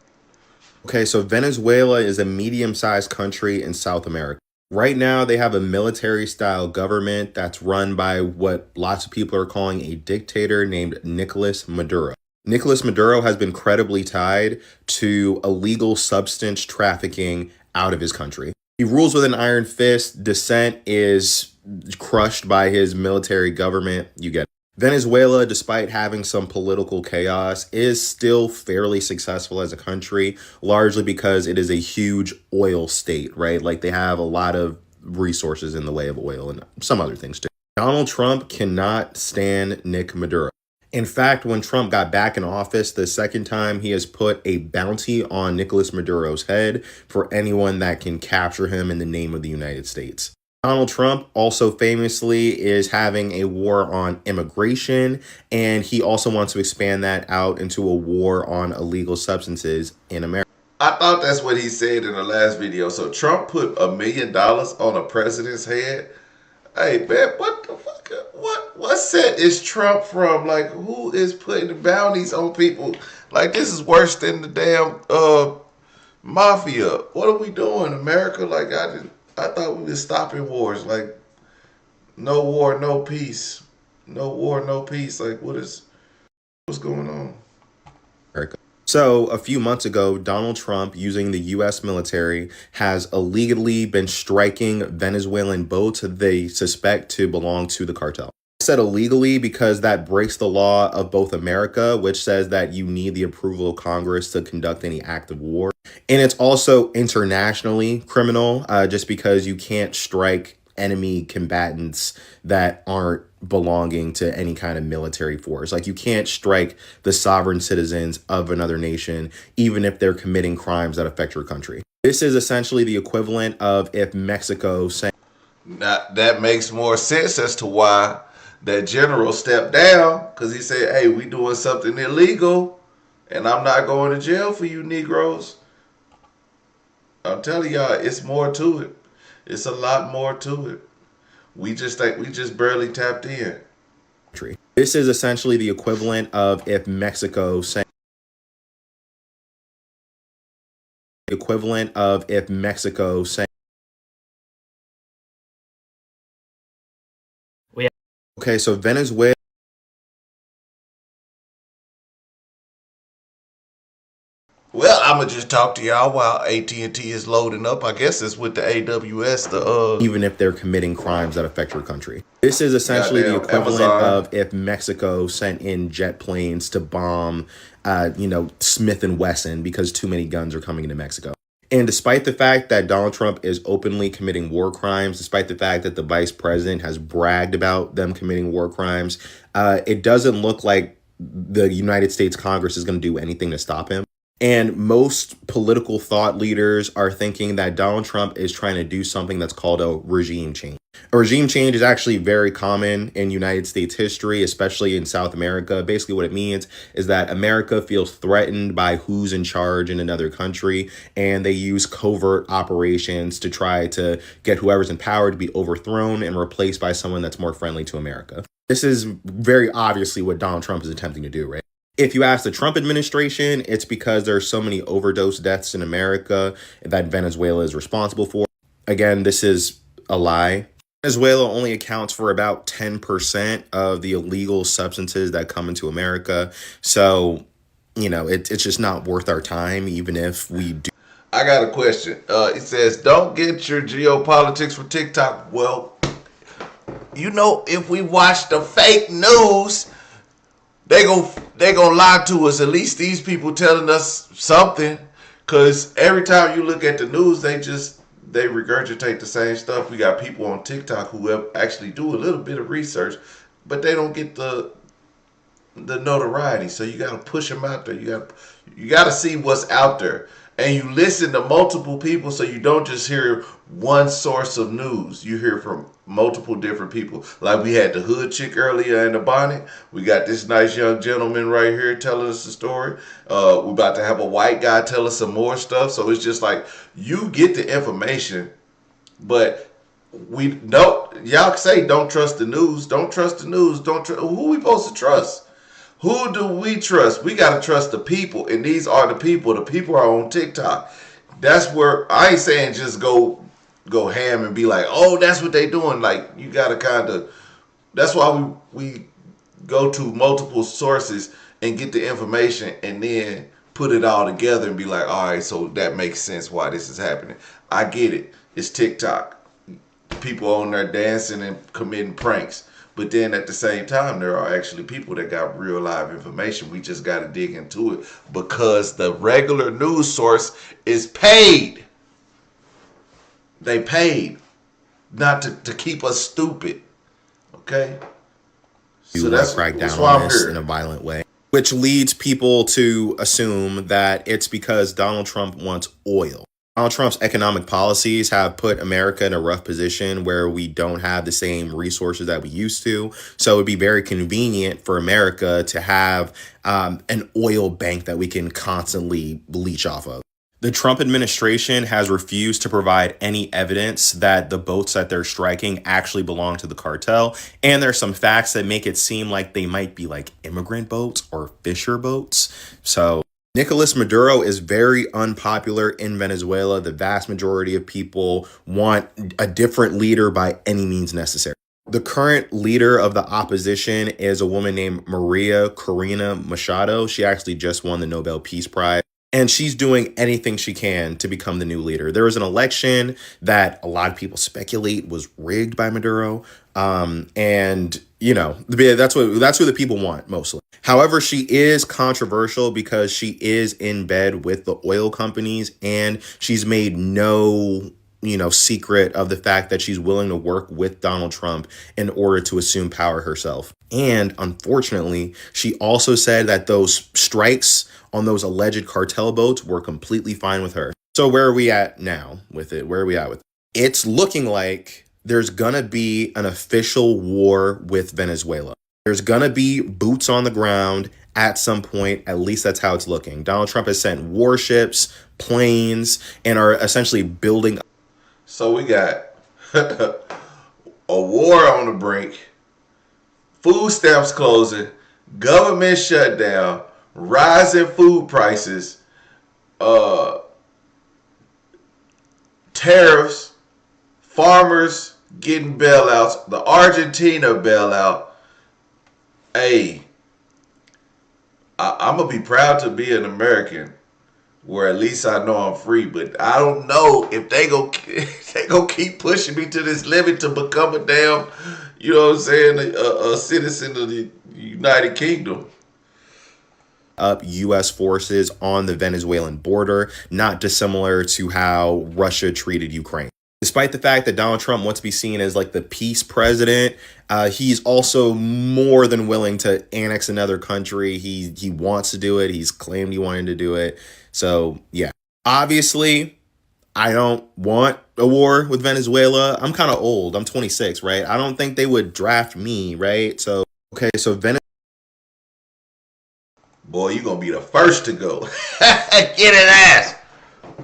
Okay, so Venezuela is a medium-sized country in South America. Right now, they have a military-style government that's run by what lots of people are calling a dictator named Nicolas Maduro. Nicolas Maduro has been credibly tied to illegal substance trafficking out of his country. He rules with an iron fist. Dissent is crushed by his military government. You get it. Venezuela, despite having some political chaos, is still fairly successful as a country, largely because it is a huge oil state, right? Like, they have a lot of resources in the way of oil and some other things too. Donald Trump cannot stand Nick Maduro. In fact, when Trump got back in office the second time, he has put a bounty on Nicolas Maduro's head for anyone that can capture him in the name of the United States. Donald Trump also famously is having a war on immigration, and he also wants to expand that out into a war on illegal substances in America. I thought that's what he said in the last video. So Trump put $1 million on a president's head. Hey, man, what the fuck? What set is Trump from? Like, who is putting the bounties on people? Like, this is worse than the damn mafia. What are we doing, America? Like, I thought we were stopping wars. Like, no war, no peace. No war, no peace. Like, what's going on? So a few months ago, Donald Trump, using the U.S. military, has illegally been striking Venezuelan boats that they suspect to belong to the cartel. I said illegally because that breaks the law of both America, which says that you need the approval of Congress to conduct any act of war. And it's also internationally criminal, just because you can't strike enemy combatants that aren't belonging to any kind of military force. Like, you can't strike the sovereign citizens of another nation, even if they're committing crimes that affect your country. This is essentially the equivalent of if Mexico saying... That makes more sense as to why that general stepped down, because he said, hey, we doing something illegal, and I'm not going to jail for you Negroes. I'm telling y'all, it's more to it. It's a lot more to it. We just barely tapped in. This is essentially the equivalent of if Mexico saying... equivalent of if Mexico saying... Okay, so Venezuela Well, I'm gonna just talk to y'all while AT&T is loading up. I guess it's with the AWS. Even if they're committing crimes that affect your country. This is essentially the Goddamn equivalent Amazon. of if Mexico sent in jet planes to bomb, Smith and Wesson because too many guns are coming into Mexico. And despite the fact that Donald Trump is openly committing war crimes, despite the fact that the vice president has bragged about them committing war crimes, it doesn't look like the United States Congress is going to do anything to stop him. And most political thought leaders are thinking that Donald Trump is trying to do something that's called a regime change. A regime change is actually very common in United States history, especially in South America. Basically, what it means is that America feels threatened by who's in charge in another country, and they use covert operations to try to get whoever's in power to be overthrown and replaced by someone that's more friendly to America. This is very obviously what Donald Trump is attempting to do, right? If you ask the Trump administration, it's because there are so many overdose deaths in America that Venezuela is responsible for. Again, this is a lie. Venezuela only accounts for about 10% of the illegal substances that come into America. So, it's just not worth our time, even if we do. I got a question. It says, don't get your geopolitics from TikTok. Well, if we watch the fake news, they gonna lie to us. At least these people telling us something. Because every time you look at the news, they regurgitate the same stuff. We got people on TikTok who actually do a little bit of research, but they don't get the notoriety. So you gotta push them out there. You gotta see what's out there. And you listen to multiple people, so you don't just hear one source of news. You hear from multiple different people. Like we had the hood chick earlier in the bonnet. We got this nice young gentleman right here telling us a story. We're about to have a white guy tell us some more stuff. So it's just like you get the information, but we don't. Y'all say don't trust the news. Don't trust the news. Who we supposed to trust? Who do we trust? We got to trust the people, and these are the people. The people are on TikTok. That's where I ain't saying just go ham and be like, oh, that's what they doing. Like, you got to kind of, that's why we go to multiple sources and get the information and then put it all together and be like, all right, so that makes sense why this is happening. I get it. It's TikTok. People on there dancing and committing pranks. But then at the same time, there are actually people that got real live information. We just got to dig into it because the regular news source is paid. They paid not to keep us stupid. Okay? So that's crack down on this in a violent way, which leads people to assume that it's because Donald Trump wants oil. Donald Trump's economic policies have put America in a rough position where we don't have the same resources that we used to. So it would be very convenient for America to have an oil bank that we can constantly leech off of. The Trump administration has refused to provide any evidence that the boats that they're striking actually belong to the cartel. And there's some facts that make it seem like they might be like immigrant boats or fisher boats. So Nicolas Maduro is very unpopular in Venezuela. The vast majority of people want a different leader by any means necessary. The current leader of the opposition is a woman named Maria Corina Machado. She actually just won the Nobel Peace Prize. And she's doing anything she can to become the new leader. There was an election that a lot of people speculate was rigged by Maduro. And that's who the people want mostly. However, she is controversial because she is in bed with the oil companies, and she's made no secret of the fact that she's willing to work with Donald Trump in order to assume power herself. And unfortunately, she also said that those strikes on those alleged cartel boats were completely fine with her. So where are we at now with it? Where are we at with it? It's looking like there's gonna be an official war with Venezuela. There's gonna be boots on the ground at some point. At least that's how it's looking. Donald Trump has sent warships, planes, and are essentially building. So we got a war on the brink, food stamps closing, government shutdown, rising food prices, tariffs, farmers getting bailouts, the Argentina bailout. Hey, I'm going to be proud to be an American where at least I know I'm free. But I don't know if they go keep pushing me to this limit to become a damn, you know what I'm saying, a citizen of the United Kingdom. Up U.S. forces on the Venezuelan border, not dissimilar to how Russia treated Ukraine. Despite the fact that Donald Trump wants to be seen as like the peace president, he's also more than willing to annex another country. He wants to do it. He's claimed he wanted to do it. So yeah, obviously, I don't want a war with Venezuela. I'm kind of old. I'm 26, right? I don't think they would draft me, right? So okay, so Venezuela. Boy, you gonna be the first to go. Get an ass.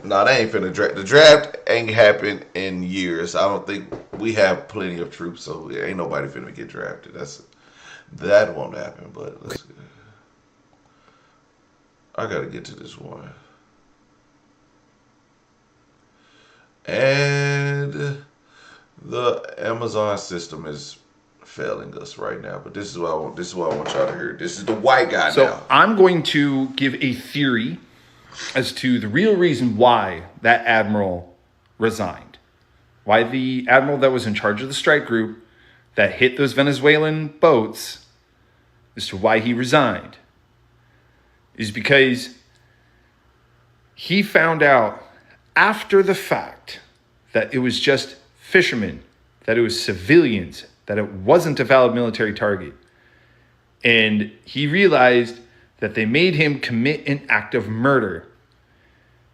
No, they ain't finna draft. The draft ain't happened in years. I don't think we have plenty of troops, so ain't nobody finna get drafted. That won't happen. But I gotta get to this one. And the Amazon system is failing us right now. But this is what I want. This is what I want y'all to hear. This is the white guy now. So I'm going to give a theory as to the real reason why that admiral resigned. Why the admiral that was in charge of the strike group that hit those Venezuelan boats, as to why he resigned, is because he found out after the fact that it was just fishermen, that it was civilians, that it wasn't a valid military target. And he realized that they made him commit an act of murder.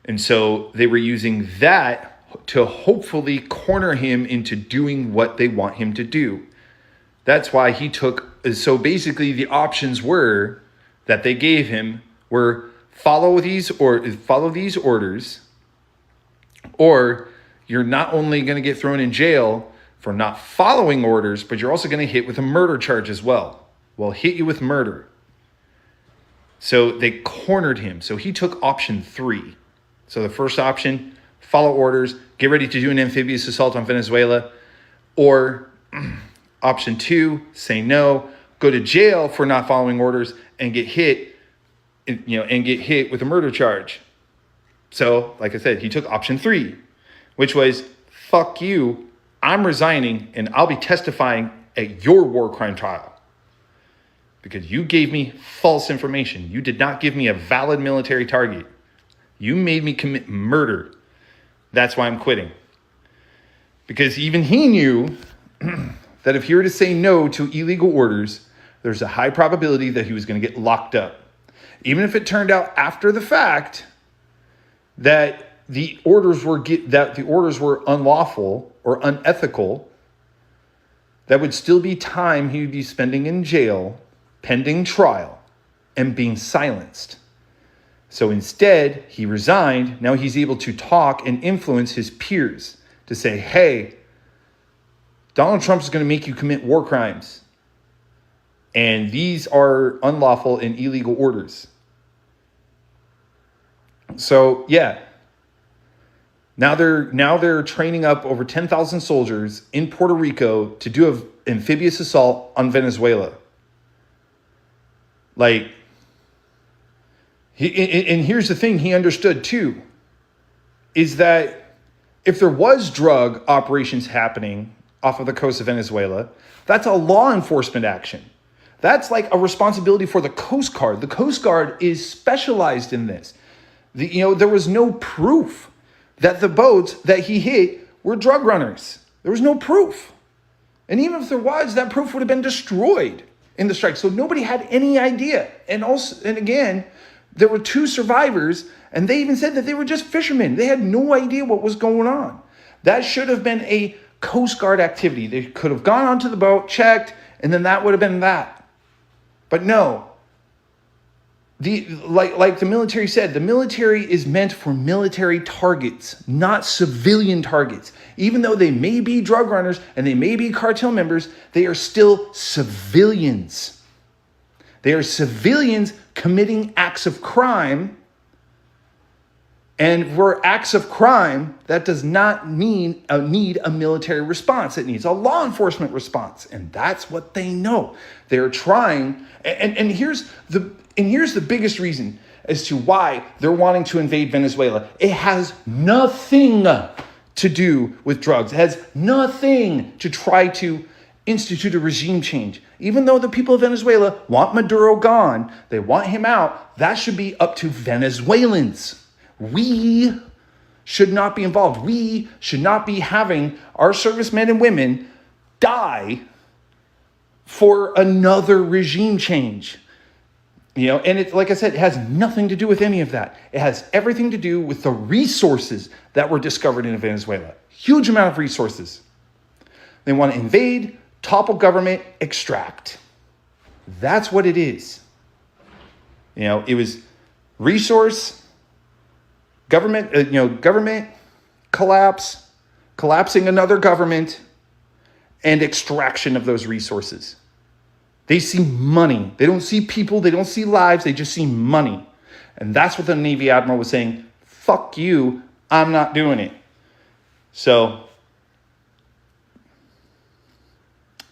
And so they were using that to hopefully corner him into doing what they want him to do. That's why he took, so basically the options were that they gave him were follow these orders, or you're not only going to get thrown in jail for not following orders, but you're also going to hit with a murder charge as well. We'll hit you with murder. So they cornered him. So he took option 3. So the first option, follow orders, get ready to do an amphibious assault on Venezuela. Or option 2, say no, go to jail for not following orders and get hit, with a murder charge. So, like I said, he took option 3, which was, fuck you, I'm resigning and I'll be testifying at your war crime trial. Because you gave me false information. You did not give me a valid military target. You made me commit murder. That's why I'm quitting. Because even he knew that if he were to say no to illegal orders, there's a high probability that he was going to get locked up. Even if it turned out after the fact that the orders were unlawful or unethical, that would still be time he would be spending in jail, pending trial, and being silenced. So instead, he resigned. Now he's able to talk and influence his peers to say, hey, Donald Trump is going to make you commit war crimes. And these are unlawful and illegal orders. So, yeah. Now they're training up over 10,000 soldiers in Puerto Rico to do an amphibious assault on Venezuela. And here's the thing he understood too, is that if there was drug operations happening off of the coast of Venezuela, that's a law enforcement action. That's like a responsibility for the Coast Guard. The Coast Guard is specialized in this. There was no proof that the boats that he hit were drug runners. There was no proof. And even if there was, that proof would have been destroyed in the strike. So nobody had any idea. And again, there were 2 survivors, and they even said that they were just fishermen. They had no idea what was going on. That should have been a Coast Guard activity. They could have gone onto the boat, checked, and then that would have been that. But no. Like the military said, the military is meant for military targets, not civilian targets. Even though they may be drug runners and they may be cartel members, they are still civilians. They are civilians committing acts of crime. And for acts of crime, that does not need a military response. It needs a law enforcement response. And that's what they know. They're trying. And here's the biggest reason. as to why they're wanting to invade Venezuela. It has nothing to do with drugs. It has nothing to try to institute a regime change. Even though the people of Venezuela want Maduro gone, they want him out, that should be up to Venezuelans. We should not be involved. We should not be having our servicemen and women die for another regime change. You know, and it's like I said, it has nothing to do with any of that. It has everything to do with the resources that were discovered in Venezuela. Huge amount of resources. They want to invade, topple government, extract. That's what it is. You know, it was resource, government, government collapse, collapsing another government, and extraction of those resources. They see money. They don't see people. They don't see lives. They just see money. And that's what the Navy Admiral was saying. Fuck you. I'm not doing it. So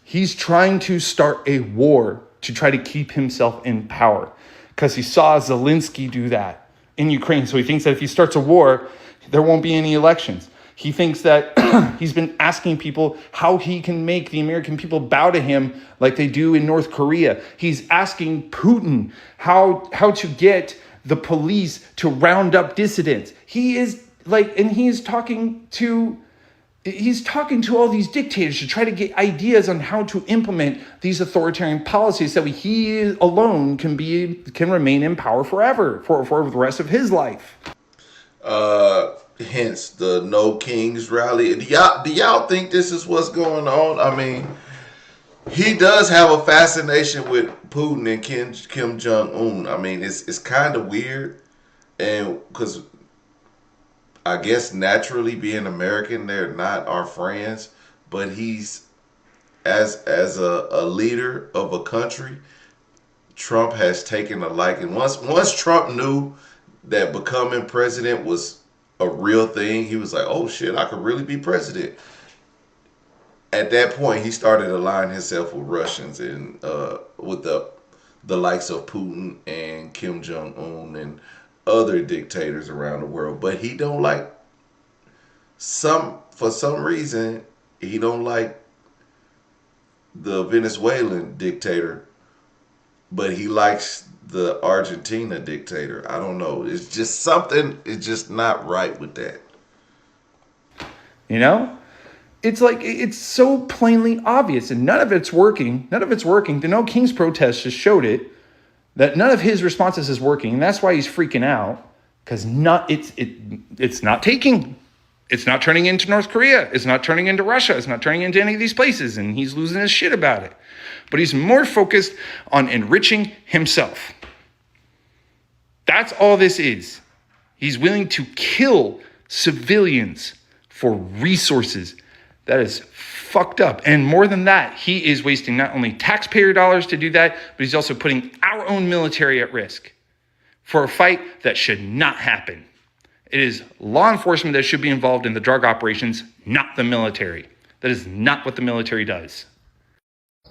he's trying to start a war to try to keep himself in power because he saw Zelensky do that in Ukraine. So he thinks that if he starts a war, there won't be any elections. He thinks that he's been asking people how he can make the American people bow to him like they do in North Korea. He's asking Putin how to get the police to round up dissidents. He's talking to all these dictators to try to get ideas on how to implement these authoritarian policies so he alone can remain in power forever for the rest of his life. Hence the No Kings rally. Do y'all think this is what's going on? I mean, he does have a fascination with Putin and Kim Jong-un. I mean, it's kind of weird, and because I guess naturally being American, they're not our friends, but he's as a leader of a country, Trump has taken a liking. Once Trump knew that becoming president was a real thing, he was like, oh shit, I could really be president. At that point, he started aligning himself with Russians and with the likes of Putin and Kim Jong-un and other dictators around the world. But he don't like for some reason, he don't like the Venezuelan dictator, but he likes the Argentina dictator. I don't know. It's just something, it's just not right with that. You know? It's like, it's so plainly obvious and none of it's working. None of it's working. The No Kings protest just showed it, that none of his responses is working. And that's why he's freaking out, because it's not taking. It's not turning into North Korea. It's not turning into Russia. It's not turning into any of these places. And he's losing his shit about it. But he's more focused on enriching himself. That's all this is. He's willing to kill civilians for resources. That is fucked up. And more than that, he is wasting not only taxpayer dollars to do that, but he's also putting our own military at risk for a fight that should not happen. It is law enforcement that should be involved in the drug operations, not the military. That is not what the military does.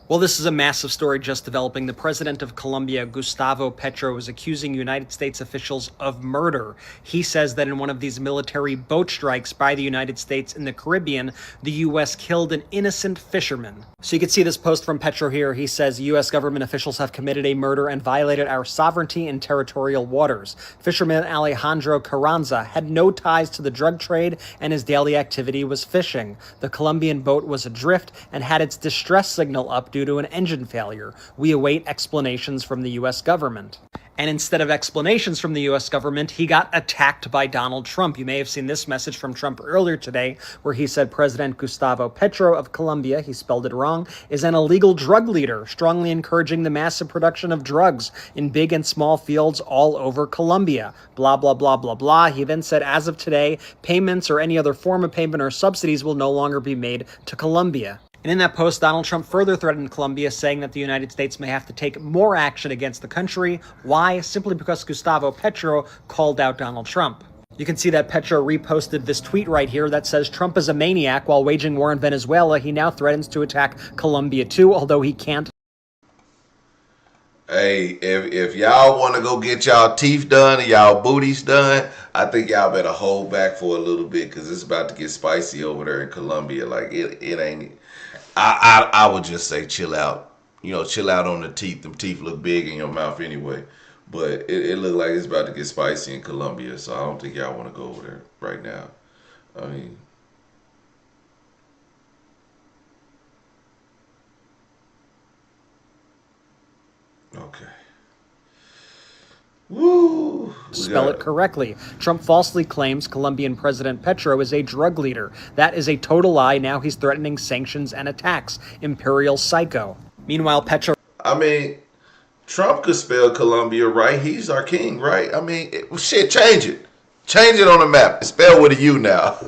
Well, this is a massive story just developing. The president of Colombia, Gustavo Petro, is accusing United States officials of murder. He says that in one of these military boat strikes by the United States in the Caribbean, the U.S. killed an innocent fisherman. So you can see this post from Petro here. He says U.S. government officials have committed a murder and violated our sovereignty in territorial waters. Fisherman Alejandro Carranza had no ties to the drug trade and his daily activity was fishing. The Colombian boat was adrift and had its distress signal up due to an engine failure. We await explanations from the U.S. government. And instead of explanations from the U.S. government, he got attacked by Donald Trump. You may have seen this message from Trump earlier today, where he said President Gustavo Petro of Colombia, he spelled it wrong, is an illegal drug leader, strongly encouraging the massive production of drugs in big and small fields all over Colombia. Blah, blah, blah, blah, blah. He then said, as of today, payments or any other form of payment or subsidies will no longer be made to Colombia. And in that post, Donald Trump further threatened Colombia, saying that the United States may have to take more action against the country. Why? Simply because Gustavo Petro called out Donald Trump. You can see that Petro reposted this tweet right here that says Trump is a maniac while waging war in Venezuela. He now threatens to attack Colombia too, although he can't. Hey, if y'all want to go get y'all teeth done and y'all booties done, I think y'all better hold back for a little bit because it's about to get spicy over there in Colombia. Like it ain't. I would just say chill out. You know, chill out on the teeth. Them teeth look big in your mouth anyway. But it looked like it's about to get spicy in Colombia, so I don't think y'all want to go over there right now. I mean, okay. Woo! Spell it correctly. Trump falsely claims Colombian President Petro is a drug leader. That is a total lie. Now he's threatening sanctions and attacks. Imperial psycho. Meanwhile, Petro... I mean, Trump could spell Colombia right. He's our king, right? I mean, shit, change it. Change it on the map. It's spelled with a U now.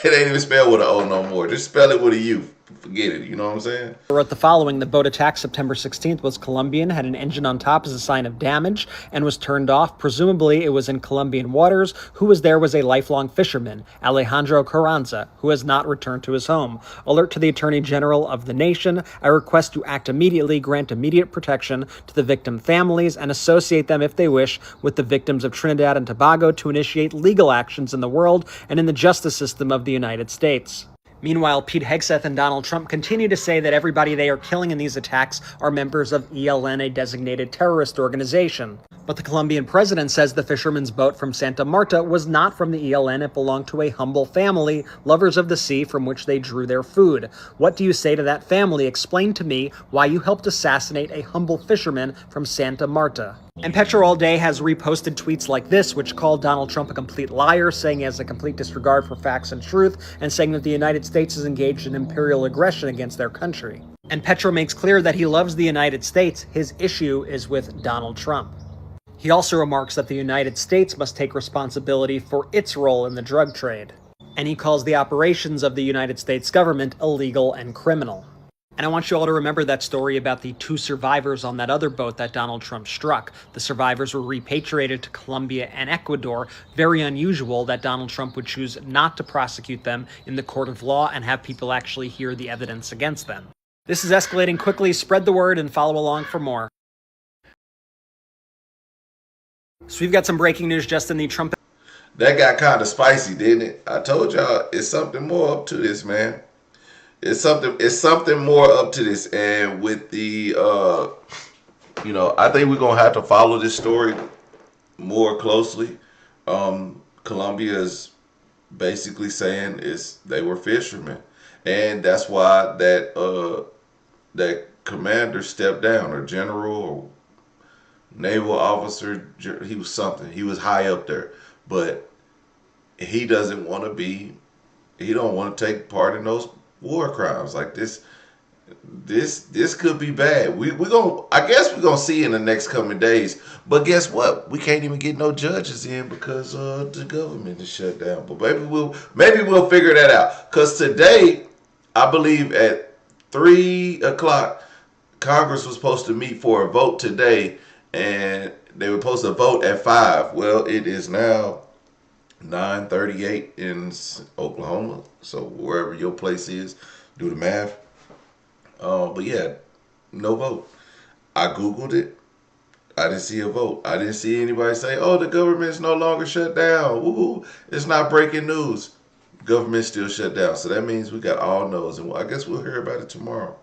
It ain't even spelled with an O no more. Just spell it with a U. Forget it. You know what I'm saying? Wrote the following: the boat attack September 16th was Colombian, had an engine on top as a sign of damage, and was turned off. Presumably, it was in Colombian waters. Who was there was a lifelong fisherman, Alejandro Carranza, who has not returned to his home. Alert to the Attorney General of the nation. I request to act immediately, grant immediate protection to the victim families, and associate them, if they wish, with the victims of Trinidad and Tobago to initiate legal actions in the world and in the justice system of the United States. Meanwhile, Pete Hegseth and Donald Trump continue to say that everybody they are killing in these attacks are members of ELN, a designated terrorist organization. But the Colombian president says the fisherman's boat from Santa Marta was not from the ELN. It belonged to a humble family, lovers of the sea, from which they drew their food. What do you say to that family? Explain to me why you helped assassinate a humble fisherman from Santa Marta. And Petro all day has reposted tweets like this, which called Donald Trump a complete liar, saying he has a complete disregard for facts and truth, and saying that the United States is engaged in imperial aggression against their country. And Petro makes clear that he loves the United States. His issue is with Donald Trump. He also remarks that the United States must take responsibility for its role in the drug trade. And he calls the operations of the United States government illegal and criminal. And I want you all to remember that story about the 2 survivors on that other boat that Donald Trump struck. The survivors were repatriated to Colombia and Ecuador. Very unusual that Donald Trump would choose not to prosecute them in the court of law and have people actually hear the evidence against them. This is escalating quickly. Spread the word and follow along for more. So we've got some breaking news just in the Trump... That got kind of spicy, didn't it? I told y'all it's something more up to this, man. It's something more up to this. And with the, I think we're going to have to follow this story more closely. Colombia is basically saying they were fishermen. And that's why that commander stepped down, or general or naval officer. He was something. He was high up there. But he doesn't want to he don't want to take part in those war crimes like this. This could be bad. I guess we're gonna see in the next coming days. But guess what? We can't even get no judges in because the government is shut down. But maybe we'll figure that out. Cause today, I believe at 3 o'clock, Congress was supposed to meet for a vote today, and they were supposed to vote at 5. Well, it is now 9:38 in Oklahoma, so wherever your place is, do the math. But yeah, no vote. I Googled it. I didn't see a vote. I didn't see anybody say, oh, the government's no longer shut down. Woo-hoo. It's not breaking news. Government's still shut down. So that means we got all no's, and I guess we'll hear about it tomorrow.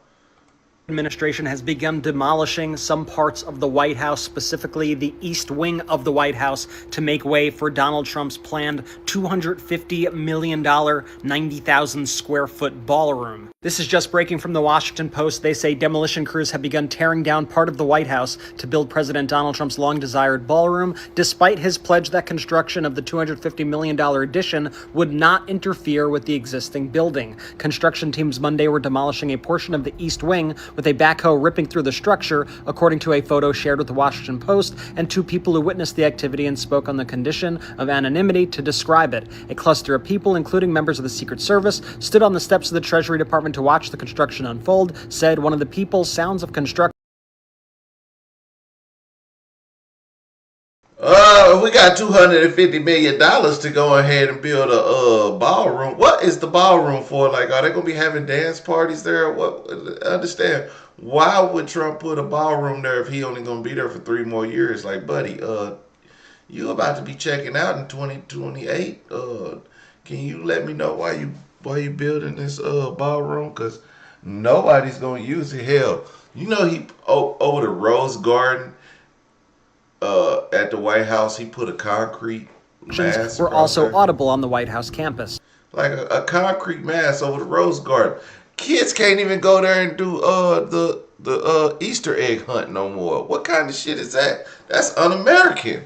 Administration has begun demolishing some parts of the White House, specifically the East Wing of the White House, to make way for Donald Trump's planned $250 million, 90,000 square foot ballroom. This is just breaking from the Washington Post. They say demolition crews have begun tearing down part of the White House to build President Donald Trump's long-desired ballroom, despite his pledge that construction of the $250 million addition would not interfere with the existing building. Construction teams Monday were demolishing a portion of the East Wing, with a backhoe ripping through the structure, according to a photo shared with the Washington Post, and 2 people who witnessed the activity and spoke on the condition of anonymity to describe it. A cluster of people, including members of the Secret Service, stood on the steps of the Treasury Department to watch the construction unfold, said one of the people. Sounds of construction. We got $250 million to go ahead and build a ballroom. What is the ballroom for? Like, are they gonna be having dance parties there? What? Understand? Why would Trump put a ballroom there if he only gonna be there for 3 more years? Like, buddy, you about to be checking out in 2028. Can you let me know why you building this ballroom? Cause nobody's gonna use it. Hell, you know he over the Rose Garden. At the White House, he put a concrete mass. Were also audible on the White House campus. Like a concrete mass over the Rose Garden. Kids can't even go there and do the Easter egg hunt no more. What kind of shit is that? That's un-American.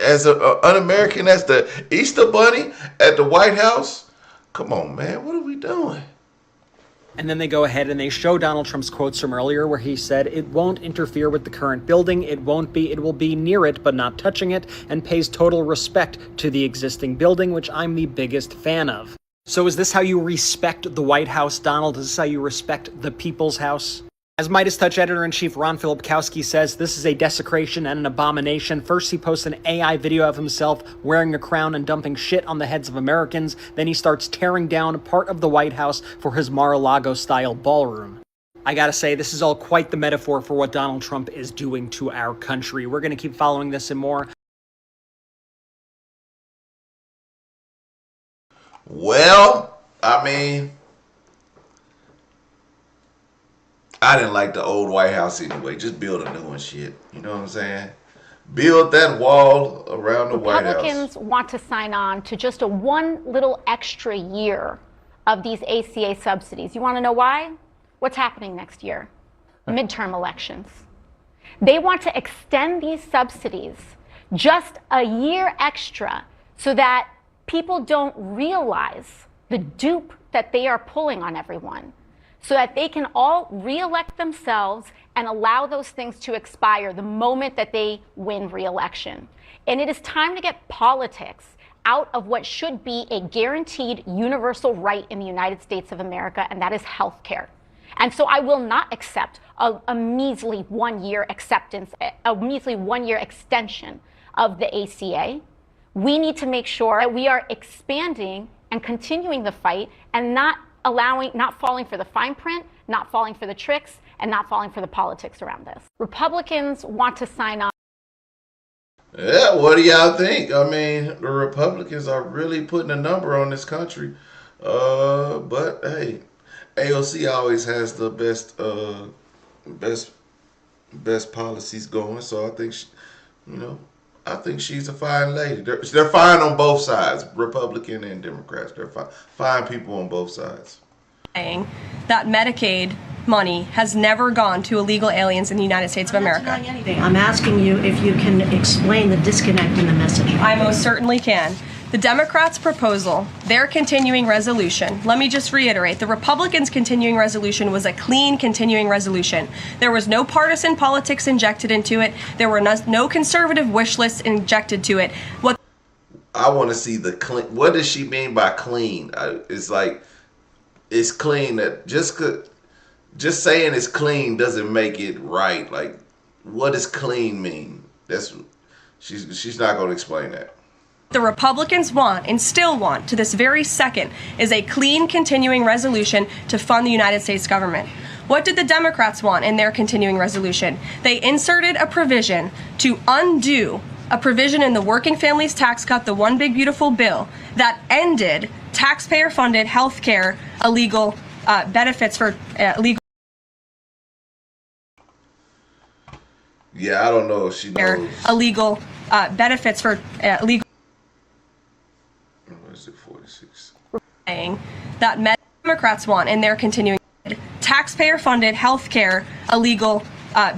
As un-American as the Easter Bunny at the White House. Come on, man. What are we doing? And then they go ahead and they show Donald Trump's quotes from earlier where he said, "It won't interfere with the current building. It will be near it, but not touching it, and pays total respect to the existing building," which I'm the biggest fan of. So is this how you respect the White House, Donald? Is this how you respect the people's house? As Midas Touch Editor-in-Chief Ron Filipkowski says, this is a desecration and an abomination. First, he posts an AI video of himself wearing a crown and dumping shit on the heads of Americans. Then he starts tearing down part of the White House for his Mar-a-Lago-style ballroom. I gotta say, this is all quite the metaphor for what Donald Trump is doing to our country. We're gonna keep following this and more. Well, I mean, I didn't like the old White House anyway. Just build a new one, shit. You know what I'm saying? Build that wall around the White House. Republicans want to sign on to just a one little extra year of these ACA subsidies. You want to know why? What's happening next year? Midterm elections. They want to extend these subsidies just a year extra so that people don't realize the dupe that they are pulling on everyone, so that they can all re-elect themselves and allow those things to expire the moment that they win re-election. And it is time to get politics out of what should be a guaranteed universal right in the United States of America, and that is health care. And so I will not accept a measly 1 year acceptance, a measly 1 year extension of the ACA. We need to make sure that we are expanding and continuing the fight and not falling for the fine print, not falling for the tricks, and not falling for the politics around this. Republicans want to sign on. Yeah, what do y'all think? I mean, the Republicans are really putting a number on this country. But hey, AOC always has the best policies going. So I think, I think she's a fine lady. They're fine on both sides, Republican and Democrats. They're fine people on both sides. Saying that Medicaid money has never gone to illegal aliens in the United States of America. I'm not denying anything. I'm asking you if you can explain the disconnect in the message. I most certainly can. The Democrats' proposal, their continuing resolution, let me just reiterate, the Republicans' continuing resolution was a clean continuing resolution. There was no partisan politics injected into it. There were no conservative wish lists injected to it. I want to see the clean. What does she mean by clean? It's like, it's clean. That just saying it's clean doesn't make it right. Like, what does clean mean? She's not going to explain that. The Republicans want, and still want to this very second, is a clean continuing resolution to fund the United States government. What did the Democrats want in their continuing resolution? They inserted a provision to undo a provision in the Working Families Tax Cut, the One Big Beautiful Bill, that ended taxpayer-funded health care illegal benefits for illegal. Yeah, I don't know if she knows. Illegal benefits for illegal. What is it, 46? Saying that Democrats want in their continuing taxpayer-funded health care illegal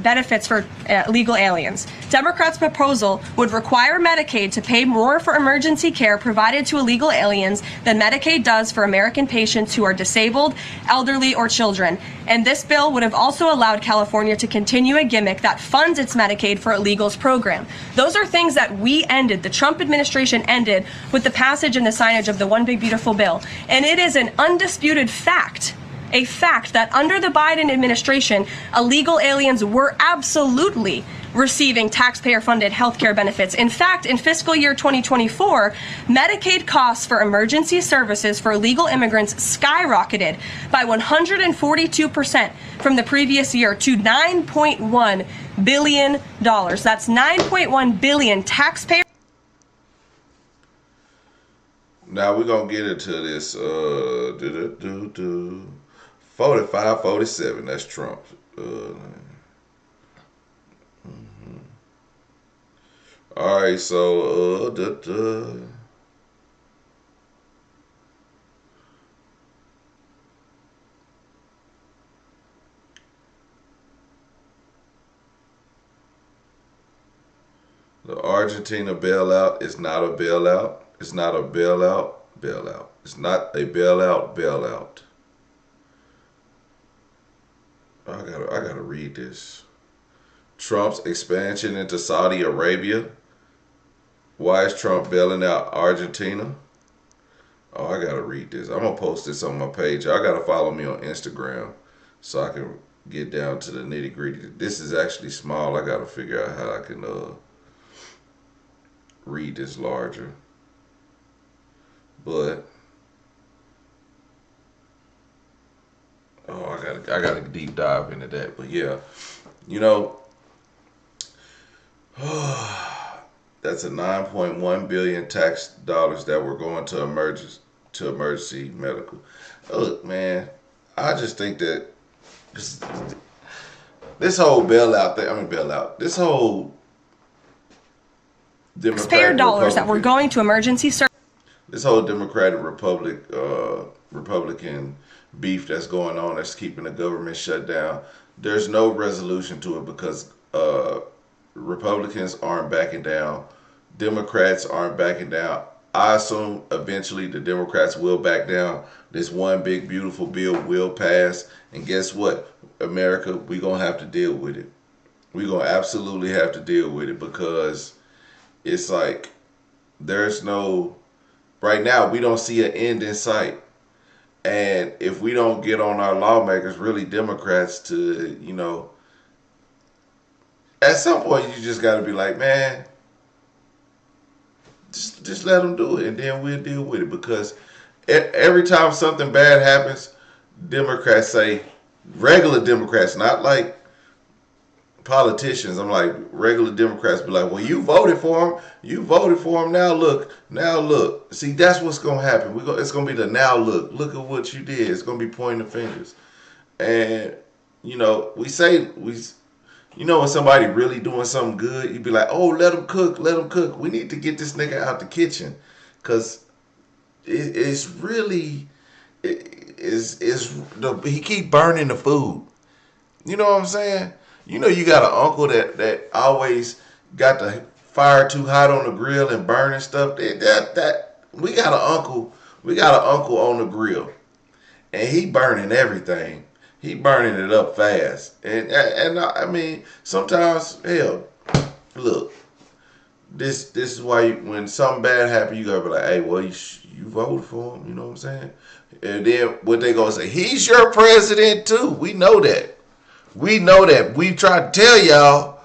benefits for illegal aliens. Democrats' proposal would require Medicaid to pay more for emergency care provided to illegal aliens than Medicaid does for American patients who are disabled, elderly, or children. And this bill would have also allowed California to continue a gimmick that funds its Medicaid for illegals program. Those are things that we ended, the Trump administration ended, with the passage and the signage of the One Big Beautiful Bill. And it is an undisputed fact, that under the Biden administration, illegal aliens were absolutely receiving taxpayer-funded health care benefits. In fact, in fiscal year 2024, Medicaid costs for emergency services for illegal immigrants skyrocketed by 142% from the previous year to $9.1 billion. That's $9.1 billion taxpayer. Now we're gonna get into this 45, 47. That's Trump. All right, so the Argentina bailout is not a bailout. It's not a bailout. It's not a bailout. I gotta read this. Trump's expansion into Saudi Arabia. Why is Trump bailing out Argentina? Oh, I gotta read this. I'm gonna post this on my page. I gotta follow me on Instagram so I can get down to the nitty gritty. This is actually small. I gotta figure out how I can read this larger. But I gotta deep dive into that. But yeah, you know, that's a 9.1 billion tax dollars that were going to emergency medical. Look, man, I just think that this whole bailout thing. This whole Taxpayer dollars that were going to emergency services. This whole Democratic Republican beef that's going on, that's keeping the government shut down. There's no resolution to it because Republicans aren't backing down. Democrats aren't backing down. I assume eventually the Democrats will back down. This one big beautiful bill will pass. And guess what? America, we're going to have to deal with it. We're going to absolutely have to deal with it because it's like there's no... Right now, we don't see an end in sight. And if we don't get on our lawmakers, really Democrats, to, you know, at some point you just got to be like, man, just let them do it, and then we'll deal with it. Because every time something bad happens, Democrats say, regular Democrats, not like politicians. I'm like, regular Democrats be like, well, you voted for him. You voted for him. Now look. See, that's what's going to happen. It's going to be the now look. Look at what you did. It's going to be pointing the fingers. And, you know, when somebody really doing something good, you'd be like, oh, let him cook. We need to get this nigga out the kitchen. Because it's really, he keep burning the food. You know what I'm saying? You know, you got an uncle that always got the fire too hot on the grill and burning stuff. We got an uncle on the grill, and he burning everything. He burning it up fast. And I mean, sometimes, hell, look, this is why when something bad happens, you gotta be like, hey, well, you voted for him. You know what I'm saying? And then what they gonna say? He's your president too. We know that. We tried to tell y'all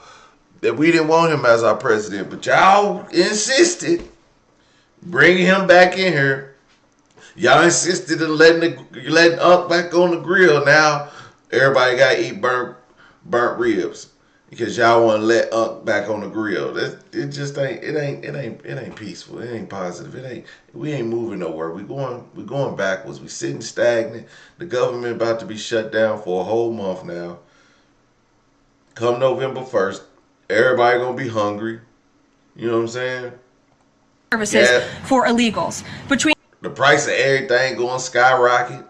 that we didn't want him as our president, but y'all insisted bringing him back in here. Y'all insisted in letting Unc back on the grill. Now everybody got to eat burnt ribs because y'all want to let Unc back on the grill. It just ain't. It ain't peaceful. It ain't positive. We ain't moving nowhere. We going backwards. We sitting stagnant. The government about to be shut down for a whole month now. Come November 1st, everybody gonna be hungry. You know what I'm saying? Services for illegals. Between the price of everything going skyrocket.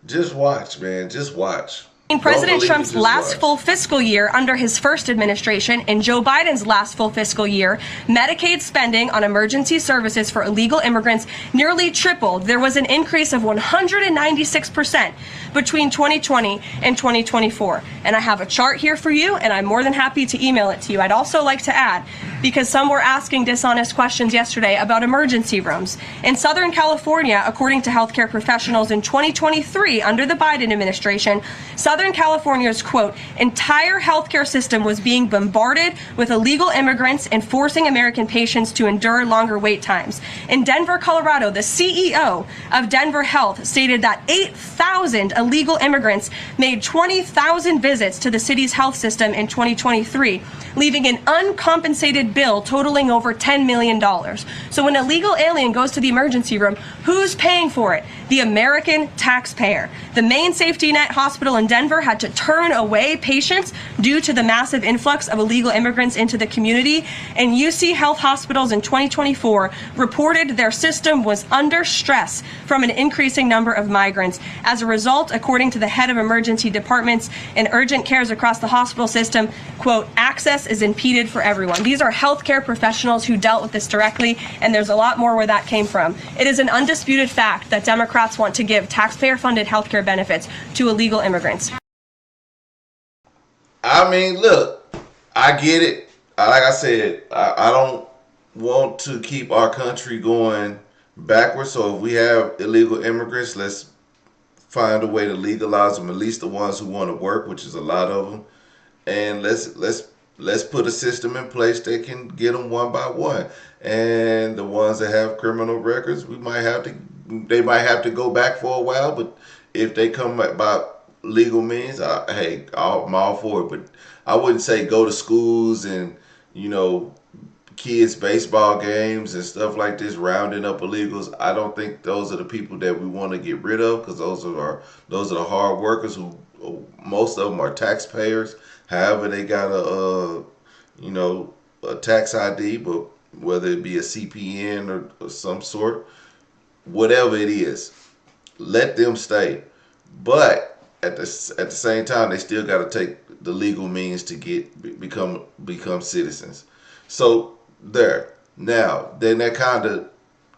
Just watch, man. Just watch. President Trump's last full fiscal year under his first administration and Joe Biden's last full fiscal year, Medicaid spending on emergency services for illegal immigrants nearly tripled. There was an increase of 196% between 2020 and 2024. And I have a chart here for you, and I'm more than happy to email it to you. I'd also like to add because some were asking dishonest questions yesterday about emergency rooms. In Southern California, according to healthcare professionals in 2023 under the Biden administration, Southern California's, quote, entire healthcare system was being bombarded with illegal immigrants and forcing American patients to endure longer wait times. In Denver, Colorado, the CEO of Denver Health stated that 8,000 illegal immigrants made 20,000 visits to the city's health system in 2023, leaving an uncompensated bill totaling over $10 million. So when a legal alien goes to the emergency room, who's paying for it? The American taxpayer. The main safety net hospital in Denver had to turn away patients due to the massive influx of illegal immigrants into the community, and UC Health hospitals in 2024 reported their system was under stress from an increasing number of migrants. As a result, according to the head of emergency departments and urgent cares across the hospital system, quote, access is impeded for everyone. These are healthcare professionals who dealt with this directly, and there's a lot more where that came from. It is an undisputed fact that Democrats want to give taxpayer-funded healthcare benefits to illegal immigrants. I mean, look, I get it. Like I said, I don't want to keep our country going backwards. So if we have illegal immigrants, let's find a way to legalize them, at least the ones who want to work, which is a lot of them. And let's put a system in place that can get them one by one. And the ones that have criminal records, they might have to go back for a while. But if they come by legal means, hey, I'm all for it. But I wouldn't say go to schools and, kids' baseball games and stuff like this, rounding up illegals. I don't think those are the people that we want to get rid of, because those are the hard workers who, most of them are taxpayers. However, they got a tax ID, but whether it be a CPN or some sort, whatever it is, let them stay. But at the same time, they still got to take the legal means to become citizens. So there. Now, then that kind of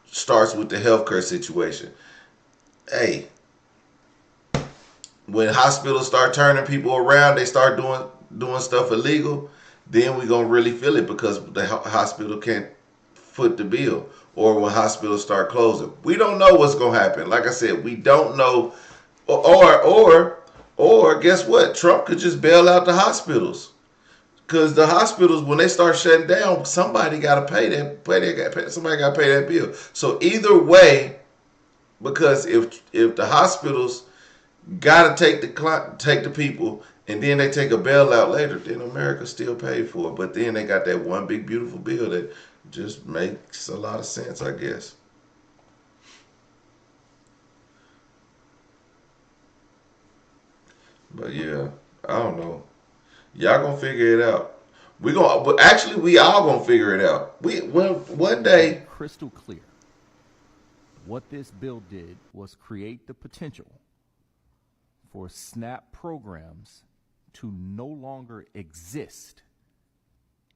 starts with the healthcare situation. Hey, when hospitals start turning people around, they start doing stuff illegal, then we're going to really feel it, because the hospital can't foot the bill. Or when hospitals start closing. We don't know what's going to happen. Like I said, we don't know. Or guess what? Trump could just bail out the hospitals. Because the hospitals, when they start shutting down, somebody got to pay that. Somebody got to pay that bill. So either way, because if the hospitals got to take the people, and then they take a bailout later, then America still paid for it. But then they got that one big beautiful bill that just makes a lot of sense, I guess. But yeah, I don't know. Y'all gonna figure it out. We all gonna figure it out. One day. Crystal clear. What this bill did was create the potential for SNAP programs to no longer exist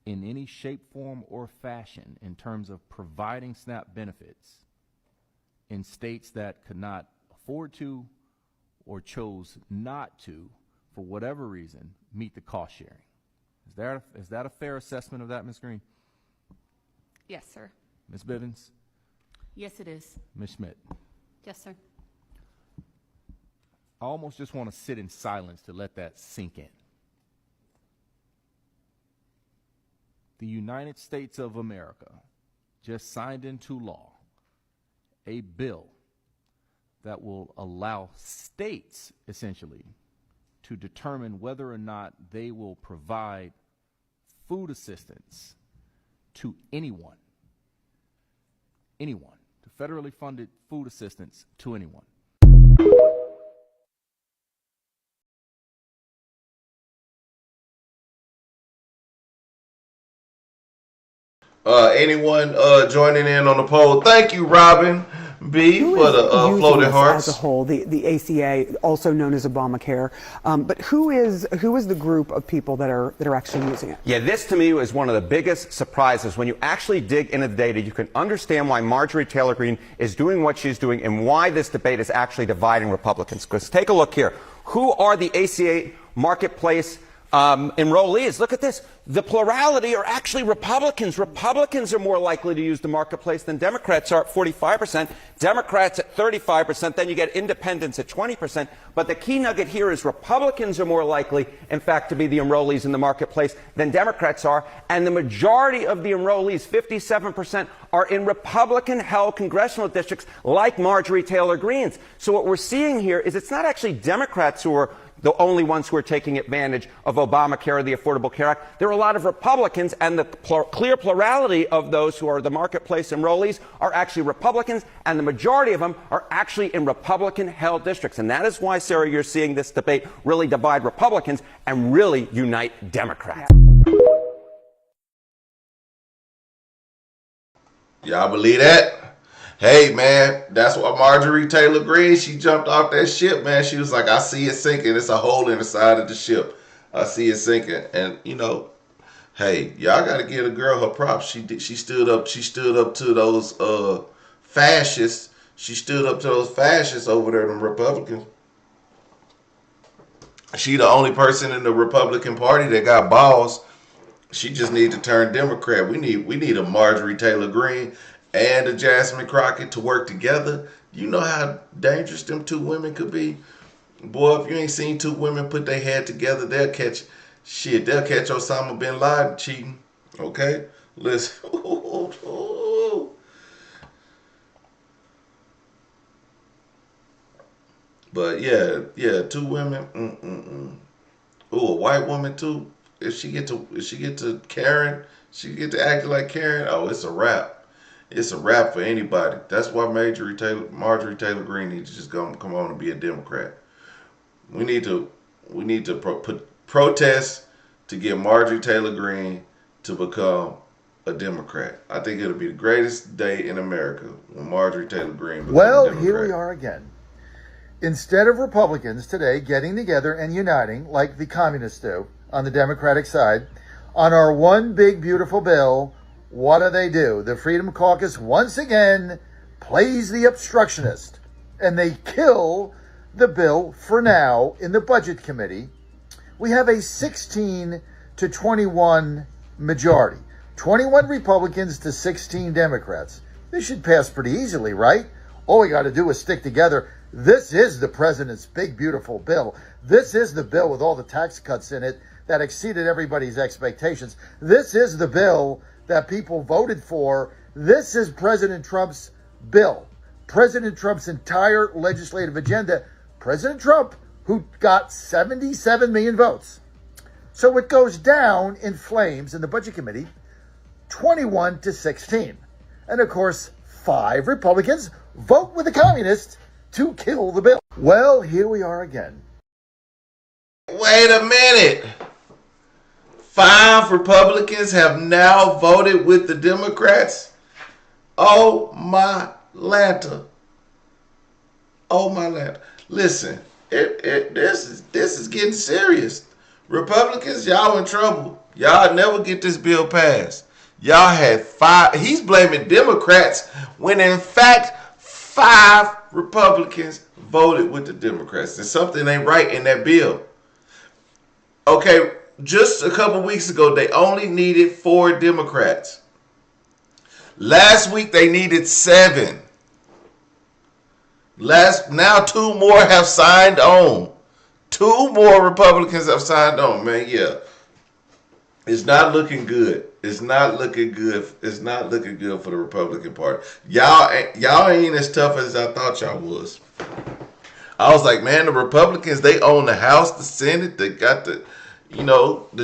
in any shape, form, or fashion in terms of providing SNAP benefits in states that could not afford to or chose not to, for whatever reason, meet the cost sharing. Is that a fair assessment of that, Ms. Green? Yes, sir. Ms. Bivens? Yes, it is. Ms. Schmidt? Yes, sir. I almost just want to sit in silence to let that sink in. The United States of America just signed into law a bill that will allow states, essentially, to determine whether or not they will provide food assistance to anyone, to federally funded food assistance to anyone. Anyone joining in on the poll? Thank you, Robin B, for the floating hearts. As a whole, the ACA, also known as Obamacare, but who is the group of people that are actually using it? Yeah, this to me was one of the biggest surprises. When you actually dig into the data, you can understand why Marjorie Taylor Greene is doing what she's doing and why this debate is actually dividing Republicans. Because take a look here. Who are the ACA marketplace enrollees. Look at this. The plurality are actually Republicans. Republicans are more likely to use the marketplace than Democrats are at 45%. Democrats at 35%. Then you get independents at 20%. But the key nugget here is Republicans are more likely, in fact, to be the enrollees in the marketplace than Democrats are. And the majority of the enrollees, 57%, are in Republican-held congressional districts like Marjorie Taylor Greene's. So what we're seeing here is it's not actually Democrats who are the only ones who are taking advantage of Obamacare or the Affordable Care Act. There are a lot of Republicans, and the clear plurality of those who are the marketplace enrollees are actually Republicans, and the majority of them are actually in Republican-held districts. And that is why, Sarah, you're seeing this debate really divide Republicans and really unite Democrats. Y'all believe that? Hey, man, that's why Marjorie Taylor Greene, she jumped off that ship, man. She was like, I see it sinking. It's a hole in the side of the ship. I see it sinking. And, you know, hey, y'all got to give the girl her props. She stood up to those fascists. She stood up to those fascists over there, them Republicans. She the only person in the Republican Party that got balls. She just need to turn Democrat. We need a Marjorie Taylor Greene and a Jasmine Crockett to work together. You know how dangerous them two women could be? Boy, if you ain't seen two women put their head together, they'll catch Osama bin Laden cheating. Okay? Listen. But yeah, two women. Ooh, a white woman too. If she get to Karen, she get to acting like Karen, oh, it's a wrap. It's a wrap for anybody. That's why Marjorie Taylor Greene needs to just come on and be a Democrat. We need to protest to get Marjorie Taylor Greene to become a Democrat. I think it'll be the greatest day in America when Marjorie Taylor Greene becomes a Democrat. Here we are again. Instead of Republicans today getting together and uniting like the communists do on the Democratic side on our one big beautiful bill, what do? The Freedom Caucus once again plays the obstructionist, and they kill the bill for now in the Budget Committee. We have a 16 to 21 majority. 21 Republicans to 16 Democrats. This should pass pretty easily, right? All we got to do is stick together. This is the president's big, beautiful bill. This is the bill with all the tax cuts in it that exceeded everybody's expectations. This is the bill that people voted for. This is President Trump's bill. President Trump's entire legislative agenda. President Trump, who got 77 million votes. So it goes down in flames in the Budget Committee, 21 to 16. And of course, 5 Republicans vote with the communists to kill the bill. Well, here we are again. Wait a minute. 5 Republicans have now voted with the Democrats. Oh my Lanta. Oh my Lanta. Listen, this is getting serious. Republicans, y'all in trouble. Y'all never get this bill passed. Y'all had 5. He's blaming Democrats when in fact 5 Republicans voted with the Democrats. And something ain't right in that bill. Okay, just a couple weeks ago, they only needed 4 Democrats. Last week, they needed 7. Now 2 more have signed on. 2 more Republicans have signed on, man. Yeah. It's not looking good. It's not looking good. It's not looking good for the Republican Party. Y'all ain't as tough as I thought y'all was. I was like, man, the Republicans, they own the House, the Senate, they got the